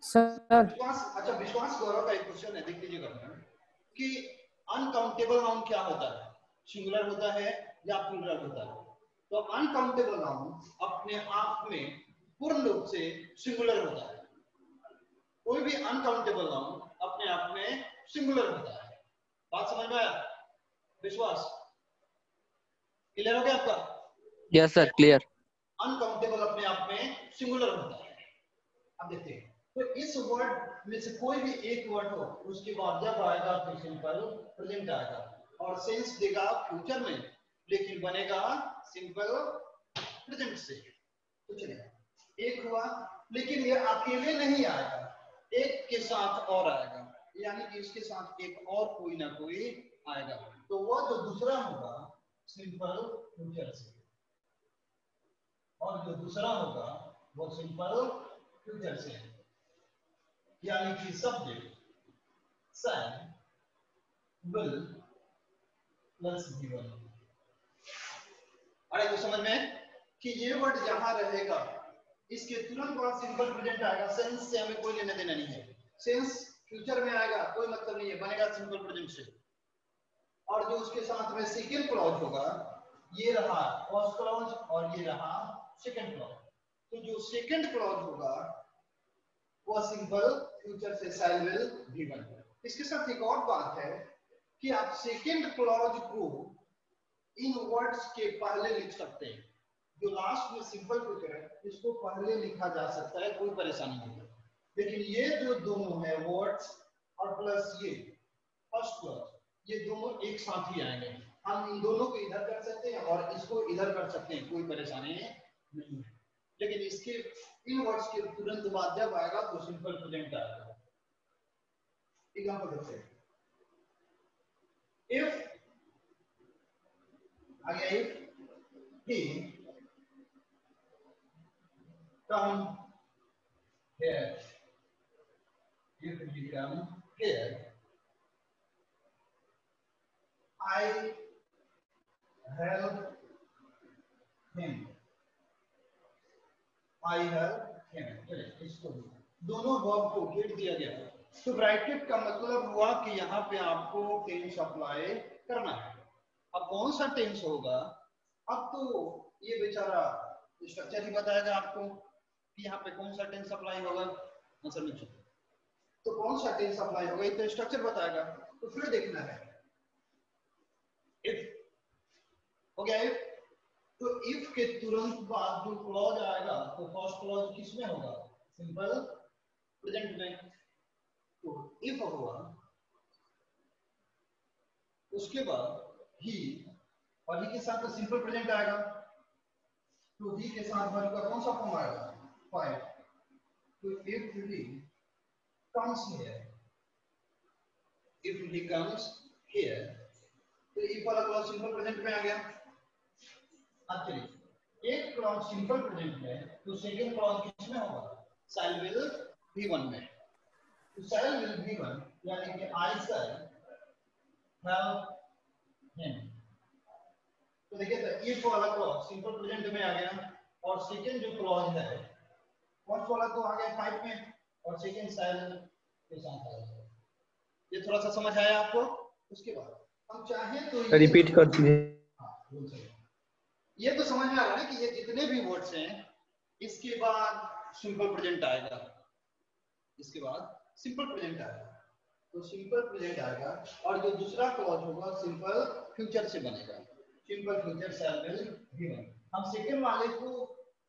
सर अच्छा विश्वास गौरव का एक क्वेश्चन है, देख लीजिएगा कि अनकाउंटेबल नाउन क्या होता है, सिंगुलर होता है या प्लूरल होता है? तो अनकाउंटेबल नाउन अपने आप में पूर्ण रूप से सिंगुलर होता है। कोई भी अनकाउंटेबल नाउन अपने आप में सिंगुलर होता है। बात समझ में आया? विश्वास क्लियर हो गया आपका? Yes sir, clear. अनकाउंटेबल अपने आप में सिंगुलर होता है। अब देखते हैं, तो इस वर्ड में से कोई भी एक वर्ड हो, उसके बाद जब आएगा तो सिंपल प्रेजेंट आएगा और सेंस देगा फ्यूचर में, लेकिन बनेगा सिंपल प्रेजेंट से। तो चलिए, एक हुआ, लेकिन ये अकेले नहीं आएगा, एक के साथ और आएगा, यानी कि इसके साथ एक और कोई ना कोई आएगा। तो वह जो दूसरा होगा सिंपल फ्यूचर से, और जो दूसरा होगा वो सिंपल फ्यूचर से, यानी कि subject shell will plus given. अरे तो समझ में कि ये वर्ड जहां रहेगा इसके तुरंत बाद सिंपल प्रेजेंट आएगा। सेंस से हमें कोई लेना देना नहीं है, सेंस फ्यूचर में आएगा कोई मतलब नहीं है, बनेगा सिंपल प्रेजेंट से। और जो उसके साथ में सेकंड क्लॉज होगा, ये रहा फर्स्ट क्लॉज और ये रहा सेकंड क्लॉज। तो जो सेकंड क्लॉज होगा वो सिंपल फ्यूचर से शैल विल गिवन। इसके साथ एक और बात है कि आप सेकंड क्लॉज को इन वर्ड्स के पहले लिख सकते हैं। जो लास्ट में सिंपल फ्यूचर है इसको पहले लिखा जा सकता है, कोई परेशानी नहीं है। लेकिन ये जो दोनों है वर्ड्स और प्लस ये फर्स्ट क्लॉज, ये दोनों एक साथ ही आएंगे। हम इन दोनों को इधर कर सकते हैं और इसको इधर कर सकते हैं, कोई परेशानी नहीं है। लेकिन इसके इन वर्ड्स के तुरंत बाद जब आएगा तो सिंपल प्रेजेंट आएगा। एग्जांपल देखते हैं, इफ आगे if he come here, if he come here, I help him, I help him। इसको दोनों वर्ब को गेट दिया गया। तो ब्रैकेट का मतलब हुआ कि यहाँ पे आपको टेंस अप्लाई करना है। अब कौन सा टेंस होगा, अब तो ये बेचारा स्ट्रक्चर ही बताएगा आपको कि यहाँ पे कौन सा टेंस अप्लाई होगा। आंसर में तो कौन सा टेंस अप्लाई होगा ये तो स्ट्रक्चर बताएगा। तो फिर देखना है इफ हो गया। इफ तो इफ के तुरंत बाद जो क्लॉज आएगा तो फर्स्ट क्लॉज किसमें होगा, सिंपल प्रेजेंट में। तो इफ हुआ, उसके बाद ही, और ही के साथ तो सिंपल प्रेजेंट आएगा। तो ही के साथ वर्ब का कौन सा फॉर्म आएगा, फाइव। तो if he comes here, if he comes here, तो इफ वाला क्लॉज सिंपल प्रेजेंट में आ गया। अब चलिए, एक क्लॉज सिंपल प्रेजेंट में तो सेकंड क्लॉज किसमें होगा, शैल विल बी वन में। तो शैल विल बी वन यानी कि आई शैल हेल्प हिम। तो देखिए इफ वाला क्लॉज सिंपल प्रेजेंट में आ गया और सेकंड जो क्लॉज है फर्स्ट वाला तो आ गया फाइव में और सेकंड शैल के साथ आ गया। ये थोड़ा सा समझ आया आपको? उसके बाद हम चाहें तो रिपीट कर दीजिए। हाँ, ये तो समझ में आ रहा है कि ये जितने भी वर्ड्स हैं इसके बाद सिंपल प्रेजेंट आएगा, इसके बाद सिंपल प्रेजेंट आएगा। तो सिंपल प्रेजेंट आएगा और जो दूसरा क्लॉज होगा सिंपल फ्यूचर से बनेगा, simple future shell will given. हम सेकंड वाले को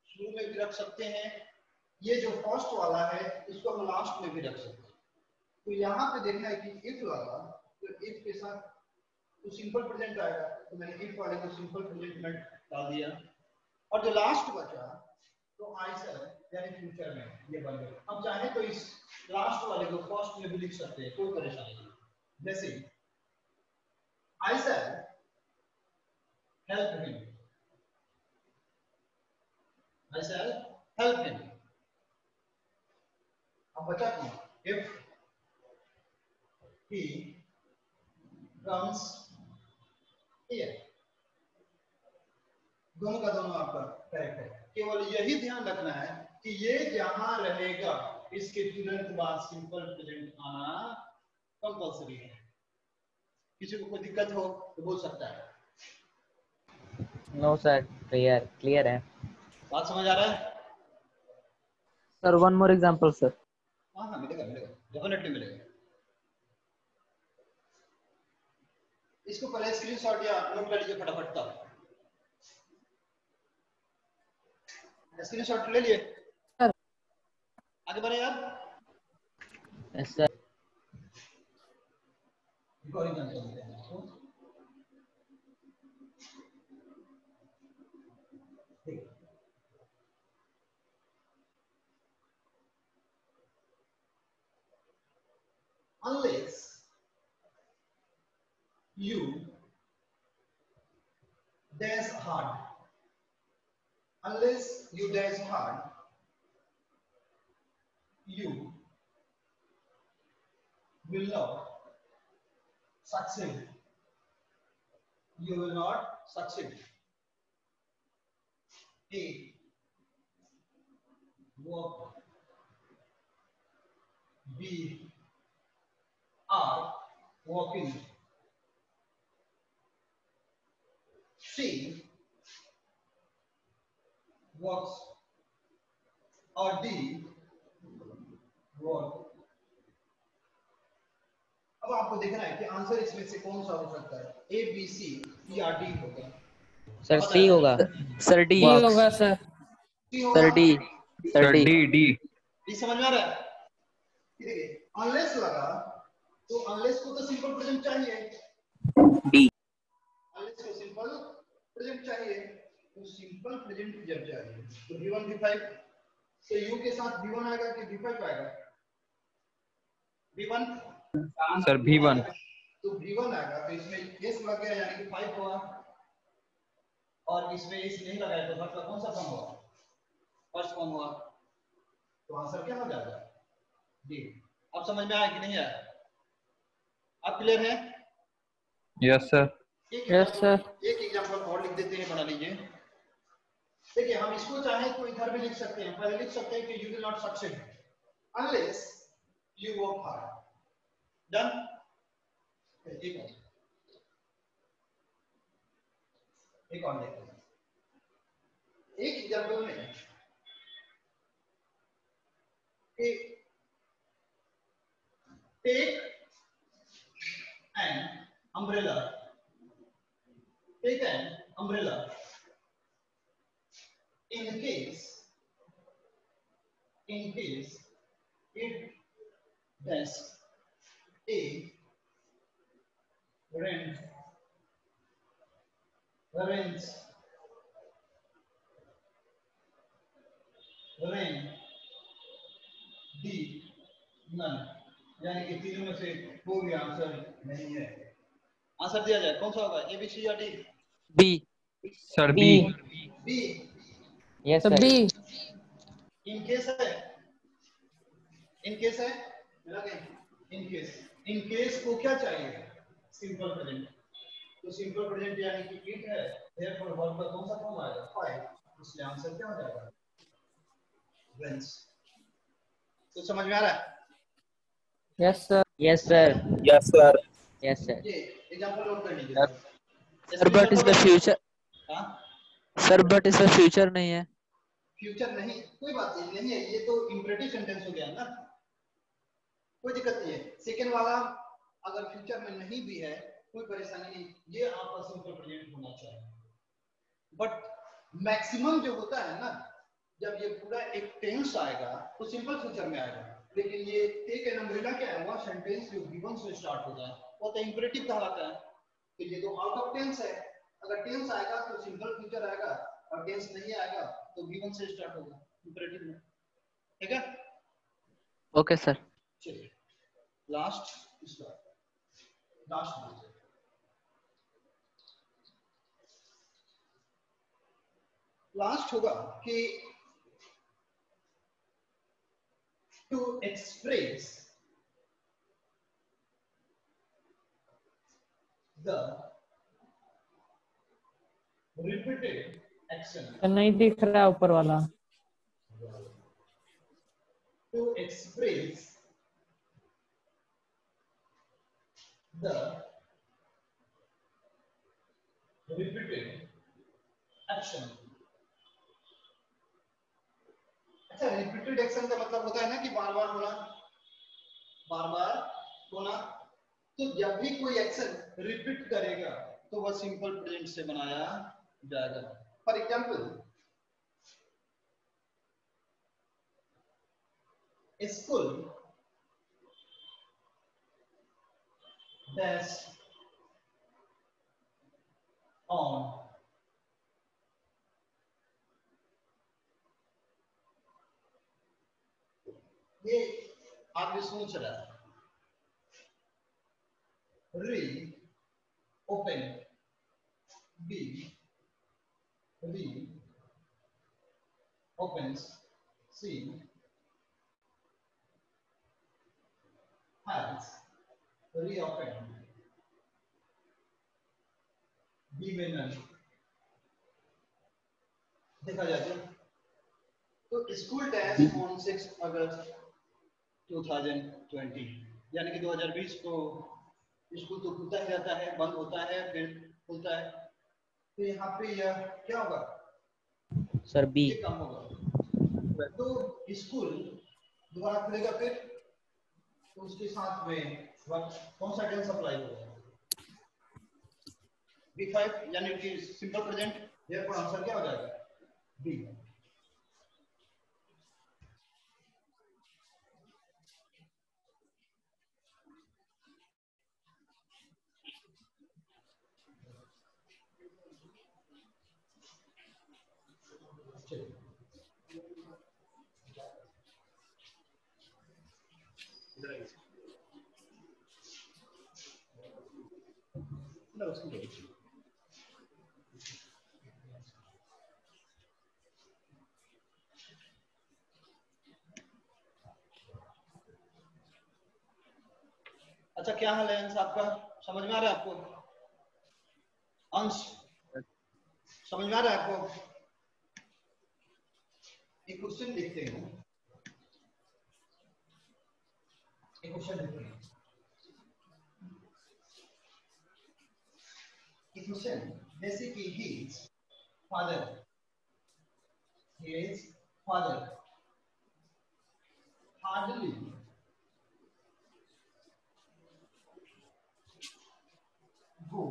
शुरू में भी रख सकते हैं, ये जो फर्स्ट वाला है इसको हम लास्ट में भी रख सकते हैं। तो यहाँ पे देखना है कि इफ लगा तो इफ के साथ तो सिंपल प्रेजेंट आएगा, तो मैंने इफ वाले को सिंपल प्रेजेंट में डाल दिया। और जो लास्ट बचा तो आई शैल यानी फ्यूचर में ये बन गया। हम चाहे तो इस लास्ट वाले को फर्स्ट में भी लिख सकते हैं, कोई परेशानी नहीं। जैसे आई शैल हेल्प हिम, आई शैल हेल्प हिम। अब बचा कौन, इफ ही कम्स हियर। दोनों का दोनों आपका करेक्ट है। केवल यही ध्यान रखना है कि ये जहां रहेगा इसके तुरंत बाद सिंपल प्रेजेंट आना कंपल्सरी है। किसी को कोई दिक्कत हो तो बोल सकता है। नो सर, क्लियर है। बात समझ आ रहा है? Sir, one more example, sir. हाँ हाँ मिलेगा मिलेगा, डेफिनेटली मिलेगा। इसको पहले स्क्रीनशॉट या नोट कर लीजिए फटाफट तब। स्क्रीनशॉट ले लिए? सर। आगे बढ़े यार। Yes sir. Unless you dash hard, unless you dash hard, you will not succeed. You will not succeed. A. Walk. B. Are walking. C. Walks. Or D. Walk. अब आपको देखना है कि आंसर इसमें से कौन सा हो सकता है, ए बी सी या डी होगा। सर सी होगा। Sir, D. डी होगा सर। सी होगा। Sir, D. Sir, sir D. D. D समझ में आ रहा है? देखिए अनलेस लगा तो अनलेस को तो सिंपल प्रेजेंट चाहिए, D. अनलेस को सिंपल प्रेजेंट चाहिए, तो सिंपल प्रेजेंट जब चाहिए तो v1 v5 से u के साथ v1 आएगा कि v5 आएगा? v1 sir V1। तो v1 आएगा, तो इसमें s लग गया यानी कि 5 हुआ, और इसमें s नहीं लगाया तो मतलब कौन सा फॉर्म हुआ? फर्स्ट फॉर्म हुआ, तो आंसर क्या हो जाएगा? डी। अब समझ में आया कि नहीं आया? आप क्लियर है? Yes sir. Yes sir. एक एग्जांपल और लिख देते हैं, बना लीजिए। देखिए हम इसको चाहे तो इधर भी लिख सकते हैं, पहले लिख सकते हैं कि you will not succeed unless you work hard. Done. एक और देखते हैं। एक एग्जांपल में take an umbrella, take an umbrella in case it does a rain D none, यानी कि तीनों में से कोई भी आंसर नहीं है। आंसर दिया जाए कौन सा होगा, ए बी सी या D? B. Sir B. B. B. Yes sir. B. In case है, इन केस है इन केस को क्या चाहिए? Simple present. तो सिंपल प्रेजेंट यानी कि इट है, देयरफॉर वर्ब का कौन सा फॉर्म आएगा? 5, इसलिए आंसर क्या हो जाएगा? वेंस। तो समझ में आ रहा है? Yes sir. Yes sir. Yes, sir. Yes sir. ये एग्जांपल नोट कर लीजिए। Sir, but is the future. हां Sir, but is the future नहीं है। फ्यूचर नहीं, कोई बात नहीं है, ये तो इंपरेटिव सेंटेंस हो गया ना, कोई दिक्कत नहीं है। सेकंड वाला अगर फ्यूचर में नहीं भी है कोई परेशानी नहीं, ये आपका सिंपल प्रेजेंट होना चाहिए। बट मैक्सिमम जो होता है ना, जब ये पूरा एक टेंस आएगा तो सिंपल फ्यूचर में आएगा, लेकिन ये टेक एन अम्ब्रेला क्या है, वह सेंटेंस जो गिवन से स्टार्ट होता है वो तो इंपरेटिव कहलाता है। तो ये तो आउट ऑफ टेंस है, अगर टेंस आएगा तो सिंपल फ्यूचर आएगा, और टेंस नहीं आएगा तो गिवन से स्टार्ट होगा इंपरेटिव में। ठीक है? Okay, sir. चलिए लास्ट होगा कि to express the repeated action. नहीं दिख रहा ऊपर वाला। To express the repeated action अच्छा, रिपीटेड एक्शन का मतलब होता है ना कि बार बार होना, बार बार होना। तो जब भी कोई एक्शन रिपीट करेगा तो वह सिंपल प्रेजेंट से बनाया जाएगा। For example, school dash on, ये आगे सोच रहा है। री ओपन, बी री opens, C has reopened, B में none। देखा जाए तो स्कूल डैश ऑन 6 अगस्त 2020, यानी कि 2020 को स्कूल तो खुलता ही रहता है, बंद होता है फिर खुलता है। तो यहाँ पे यह क्या होगा सर बी। ये कम होगा। तो स्कूल दोबारा खुलेगा फिर तो उसके साथ में कौन सा टेंस अप्लाई होगा? B5, यानी कि सिंपल प्रेजेंट। देयरफॉर आंसर क्या हो जाएगा? बी। अच्छा, क्या हाल है अंश आपका? समझ में आ रहा है आपको? अंश समझ में आ रहा है आपको? एक क्वेश्चन देखते हैं, एक क्वेश्चन देखते हैं। एक क्वेश्चन जैसे कि his father hardly go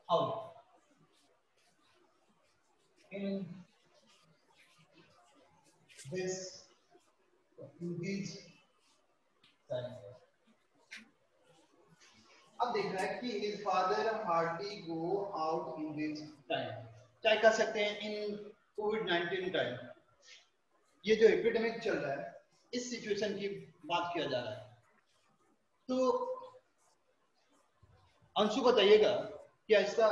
out in these time। अब देख रहा है कि his father hardly go out in this time, क्या कह सकते हैं इन कोविड-19 टाइम। ये जो एपिडेमिक चल रहा है इस सिचुएशन की बात किया जा रहा है। तो अंशु बताइएगा क्या इसका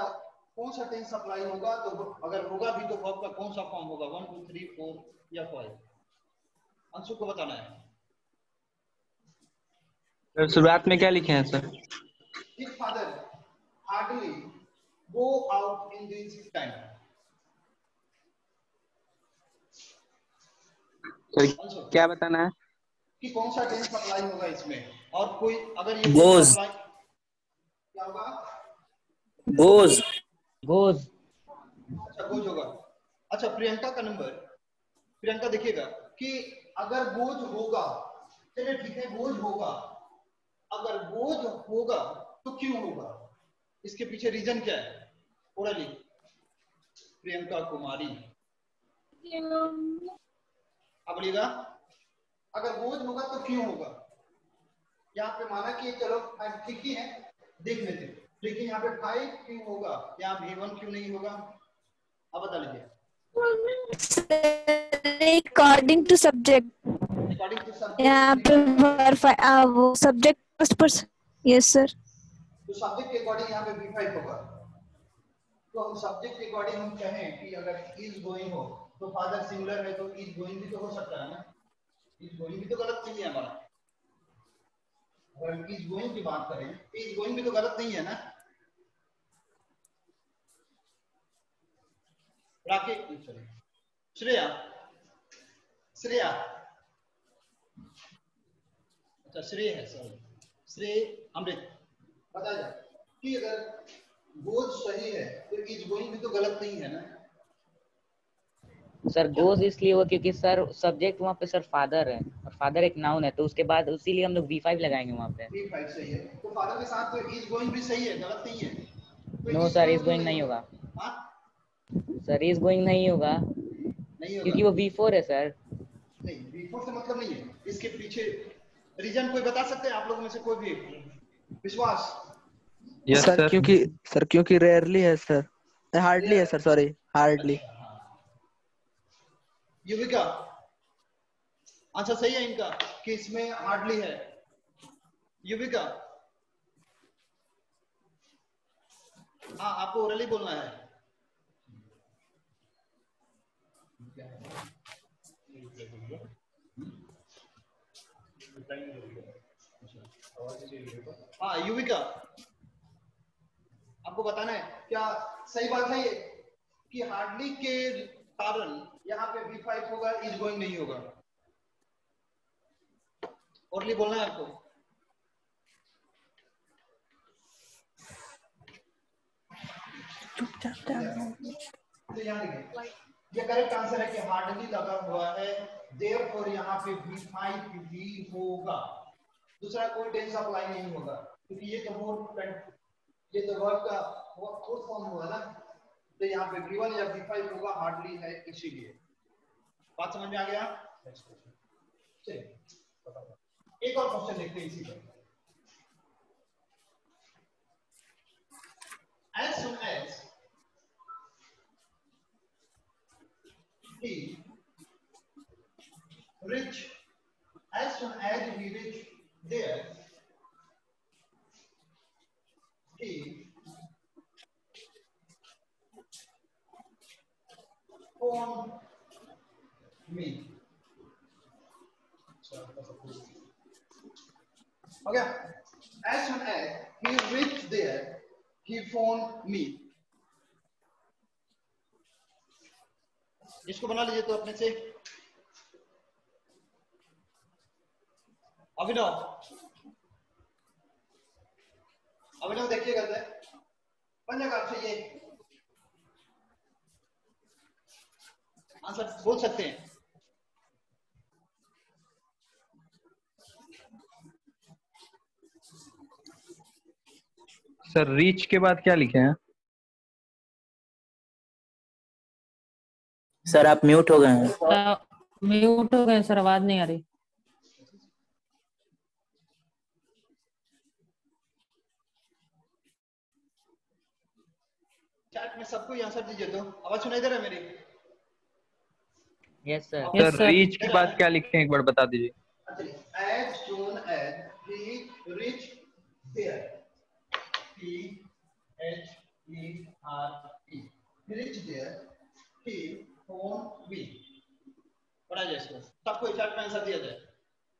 कौन सा टेंस अप्लाई होगा? तो अगर होगा भी तो वर्ब का कौन सा फॉर्म होगा? 1 2 3 4 या 5? अंशु को बताना है। सर शुरुआत में क्या लिखे हैं sir? His father hardly go out in this time। Sir क्या बताना है कि कौन सा टेंस अप्लाई होगा इसमें? और कोई अगर ये Goes। क्या होगा? Goes। अच्छा, गोज होगा। अच्छा, प्रियंका का नंबर। प्रियंका देखिएगा कि अगर गोज होगा, चलिए ठीक है गोज होगा, अगर गोज होगा तो क्यों होगा? इसके पीछे रीजन क्या है? ओरली प्रियंका कुमारी अब बोलिएगा, अगर बोझ होगा तो क्यों होगा? यहाँ पे माना कि चलो ठीक ही है, देख लेते, लेकिन यहाँ पे 5 क्यों होगा? यहाँ V1 क्यों नहीं होगा? अब बता लीजिए। According to subject। यहाँ पे वो subject first person. Yes sir. तो सब्जेक्ट के अकॉर्डिंग यहाँ पे V5 होगा। तो हम सब्जेक्ट के अकॉर्डिंग हम कहें कि अगर इज गोइंग हो तो फादर सिंगुलर है तो इज गोइंग भी तो हो सकता है ना। इज गोइंग भी तो गलत नहीं है हमारा। अगर इज गोइंग की बात करें तो इज गोइंग भी तो गलत नहीं है ना। राकेश, श्रेया श्रेया अच्छा श्रेय है, सॉरी श्रेय अमृत, बताया जाए कि अगर गोज सही है तो इज गोइंग भी तो गलत नहीं है ना। सर गोज इसलिए हुआ क्योंकि सर सब्जेक्ट वहाँ पे सर फादर है और फादर एक नाउन है, तो उसके बाद इसीलिए हम लोग V5 लगाएंगे वहाँ पे। V5 सही है, तो फादर के साथ तो इज गोइंग भी सही है, गलत नहीं है। तो no is sir, going is तो गोइंग नहीं होगा। हाँ सर इज गोइंग नहीं होगा नहीं होगा क्योंकि वो V4 है सर। नहीं, V4 से मतलब नहीं है। इसके पीछे रीजन कोई बता सकते हैं आप लोगों में से कोई भी? विश्वास? Yes sir sir. क्योंकि रेयरली है सर, हार्डली है सर, सॉरी हार्डली। अच्छा, हाँ। युविका आंसर सही है इनका कि इसमें हार्डली है। युविका हाँ, आपको ओरली बोलना है। हाँ युविका, आपको बताना है क्या सही बात है ये कि हार्डली के कारण यहाँ पे V5 होगा, इज गोइंग नहीं होगा? ओरली बोलना है आपको। तो यहाँ देखिए, ये करेक्ट आंसर है कि हार्डली लगा हुआ है, देयरफॉर यहाँ पे V5 भी होगा। दूसरा कोई टेंस अप्लाई नहीं होगा क्योंकि ये तो वर्ब का फोर्थ फॉर्म हुआ ना, तो यहाँ पे V1 या V5 होगा, हार्डली है इसीलिए। बात समझ में आ गया? चलिए एक और क्वेश्चन देखते हैं इसी पर। As soon as he reach there, he phoned me. Okay. As soon as he reached there, he phoned me. इसको बना लीजिए तो अपने से। अभिनव देखिएगा तो बन जाएगा आपसे ये आंसर बोल सकते हैं। सर रीच के बाद क्या लिखे हैं? सर आप म्यूट हो गए हैं। म्यूट हो गए सर, आवाज नहीं आ रही। चैट में सबको आंसर दीजिए तो आवाज सुनाई दे रहा है मेरी? Yes sir. Yes, sir sir. Reach के बाद क्या लिखे हैं एक बार बता दीजिए। As soon as he reached there, P-H-E-R-E, he reached there, he phoned me. पढ़ा जाए इसको, सबको चैट में आंसर दिया जाए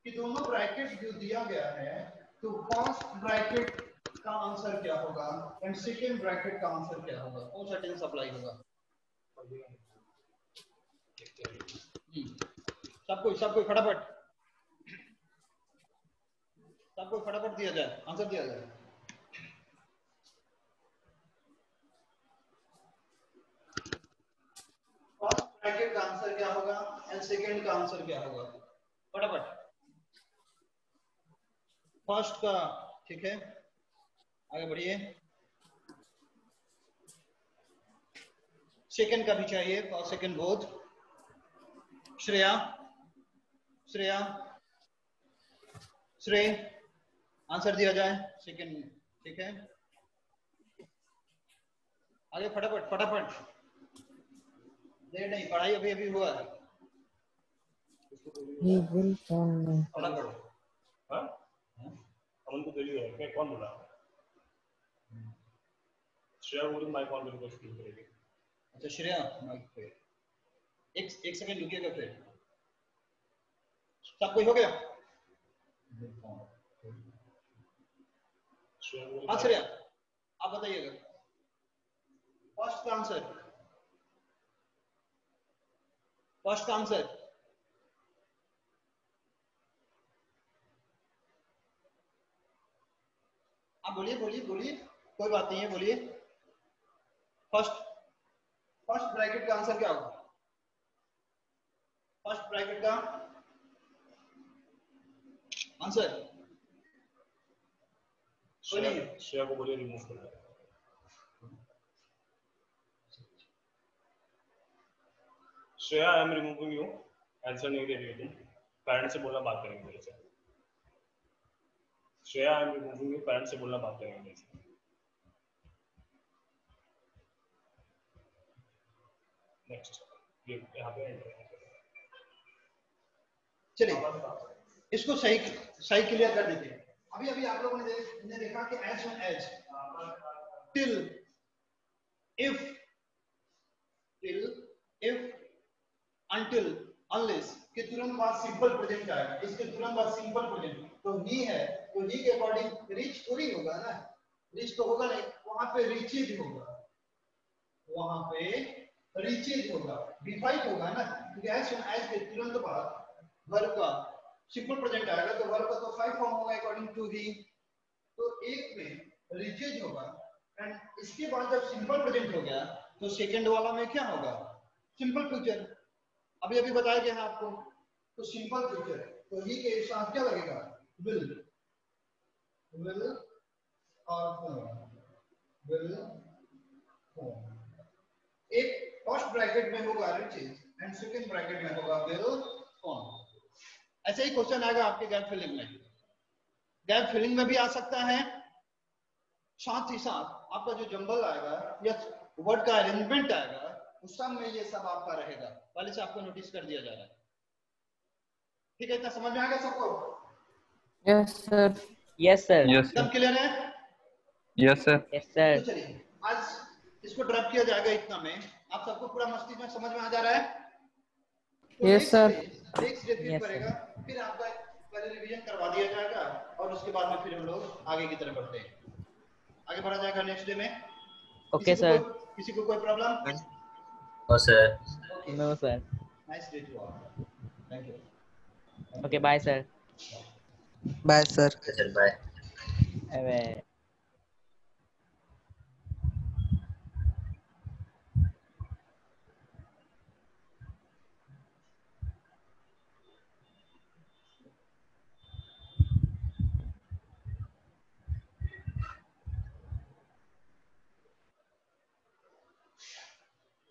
कि दोनों ब्रैकेट जो दिया गया है, तो फर्स्ट ब्रैकेट का आंसर क्या होगा एंड सेकेंड ब्रैकेट का आंसर क्या होगा, कौन सा टेंस अप्लाई होगा? सबको फटाफट दिया जाए, आंसर दिया जाए। फर्स्ट ब्रैकेट का आंसर क्या होगा एंड सेकेंड का आंसर क्या होगा? फटाफट। फर्स्ट का ठीक है, आगे बढ़िए। सेकेंड का भी चाहिए, फर्स्ट सेकेंड बोथ। श्रेय आंसर दिया जाए सेकेंड, ठीक है। आगे फटाफट देर नहीं, पढ़ाई अभी हुआ है। फटाफट अमन को देरी है क्या? कौन बोला? श्रेया बोली माइक ऑन करके स्क्रीन करेगी। अच्छा श्रेया माइक पे एक सेकंड रुकिएगा फिर। सब कोई हो गया? हाँ श्रेया आप बताइएगा फर्स्ट का आंसर। आप बोलिए। कोई बात नहीं है, बोलिए। फर्स्ट ब्रैकेट का आंसर क्या होगा? फर्स्ट ब्रैकेट का आंसर श्रेया को बोलिए रिमूव कर दे। Shreya, I am removing you. Answer नहीं दे रही हो तुम, पेरेंट्स से बोलना, बात करेंगे मेरे से। Shreya, I am removing you, parents से बोलना, बात करेंगे मेरे से। नेक्स्ट, ये यहाँ पे चलिए इसको सही क्लियर कर देते हैं। अभी आप लोगों ने देखा कि as and as, till, if, until, unless के तुरंत बाद सिंपल प्रेजेंट आएगा। इसके तुरंत बाद सिंपल प्रेजेंट तो ही है, तो ही के अकॉर्डिंग रीच थोड़ी होगा ना, रीच तो होगा नहीं, वहां पे रीचेज होगा, वहां पे रीचेज होगा, V5 होगा ना, क्योंकि एज के तुरंत बाद वर्ब का सिंपल प्रेजेंट आएगा, तो वर्ब का तो 5 फॉर्म होगा अकॉर्डिंग टू ही, तो एक में रीचेज होगा। एंड इसके बाद जब सिंपल प्रेजेंट हो गया तो सेकंड वाला में क्या होगा? Simple future. अभी बताया गया है आपको, तो सिंपल फ्यूचर, तो ही के साथ क्या लगेगा? विल और विल। एक फर्स्ट ब्रैकेट में होगा रीचेज एंड सेकंड ब्रैकेट में होगा विल ऑन। ऐसे ही क्वेश्चन आएगा आपके गैप फिलिंग में। गैप फिलिंग में भी आ सकता है, साथ ही साथ आपका जो जंबल आएगा या वर्ड का अरेंजमेंट आएगा उस सब में ये सब आपका रहेगा। पहले से आपको नोटिस कर दिया जा रहा है। ठीक है, इतना समझ में आ गया सबको? Yes sir. Yes sir. एकदम क्लियर है? Yes sir. Yes sir. तो चलिए आज इसको ड्रॉप किया जाएगा इतना में। आप सबको पूरा मस्ती में समझ में आ जा रहा है? Yes sir. नेक्स्ट डे फिर करेगा, फिर आपका पहले रिवीजन करवा दिया जाएगा और उसके बाद में फिर हम लोग आगे की तरफ बढ़ते हैं। आगे बढ़ा जाएगा नेक्स्ट डे में। Okay sir. किसी को कोई problem? No sir. No sir. Nice day to all. Thank you. Okay bye sir. Bye sir. चल bye. Bye.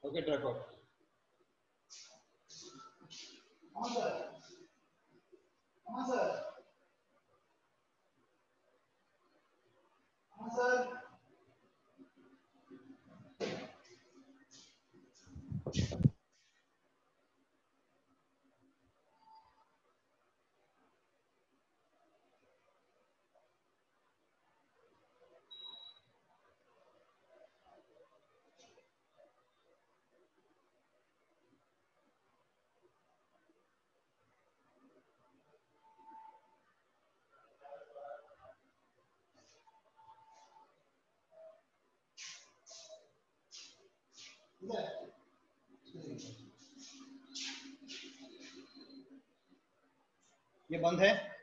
Okay drop out. हाँ सर। हाँ सर। हाँ सर। ये बंद है।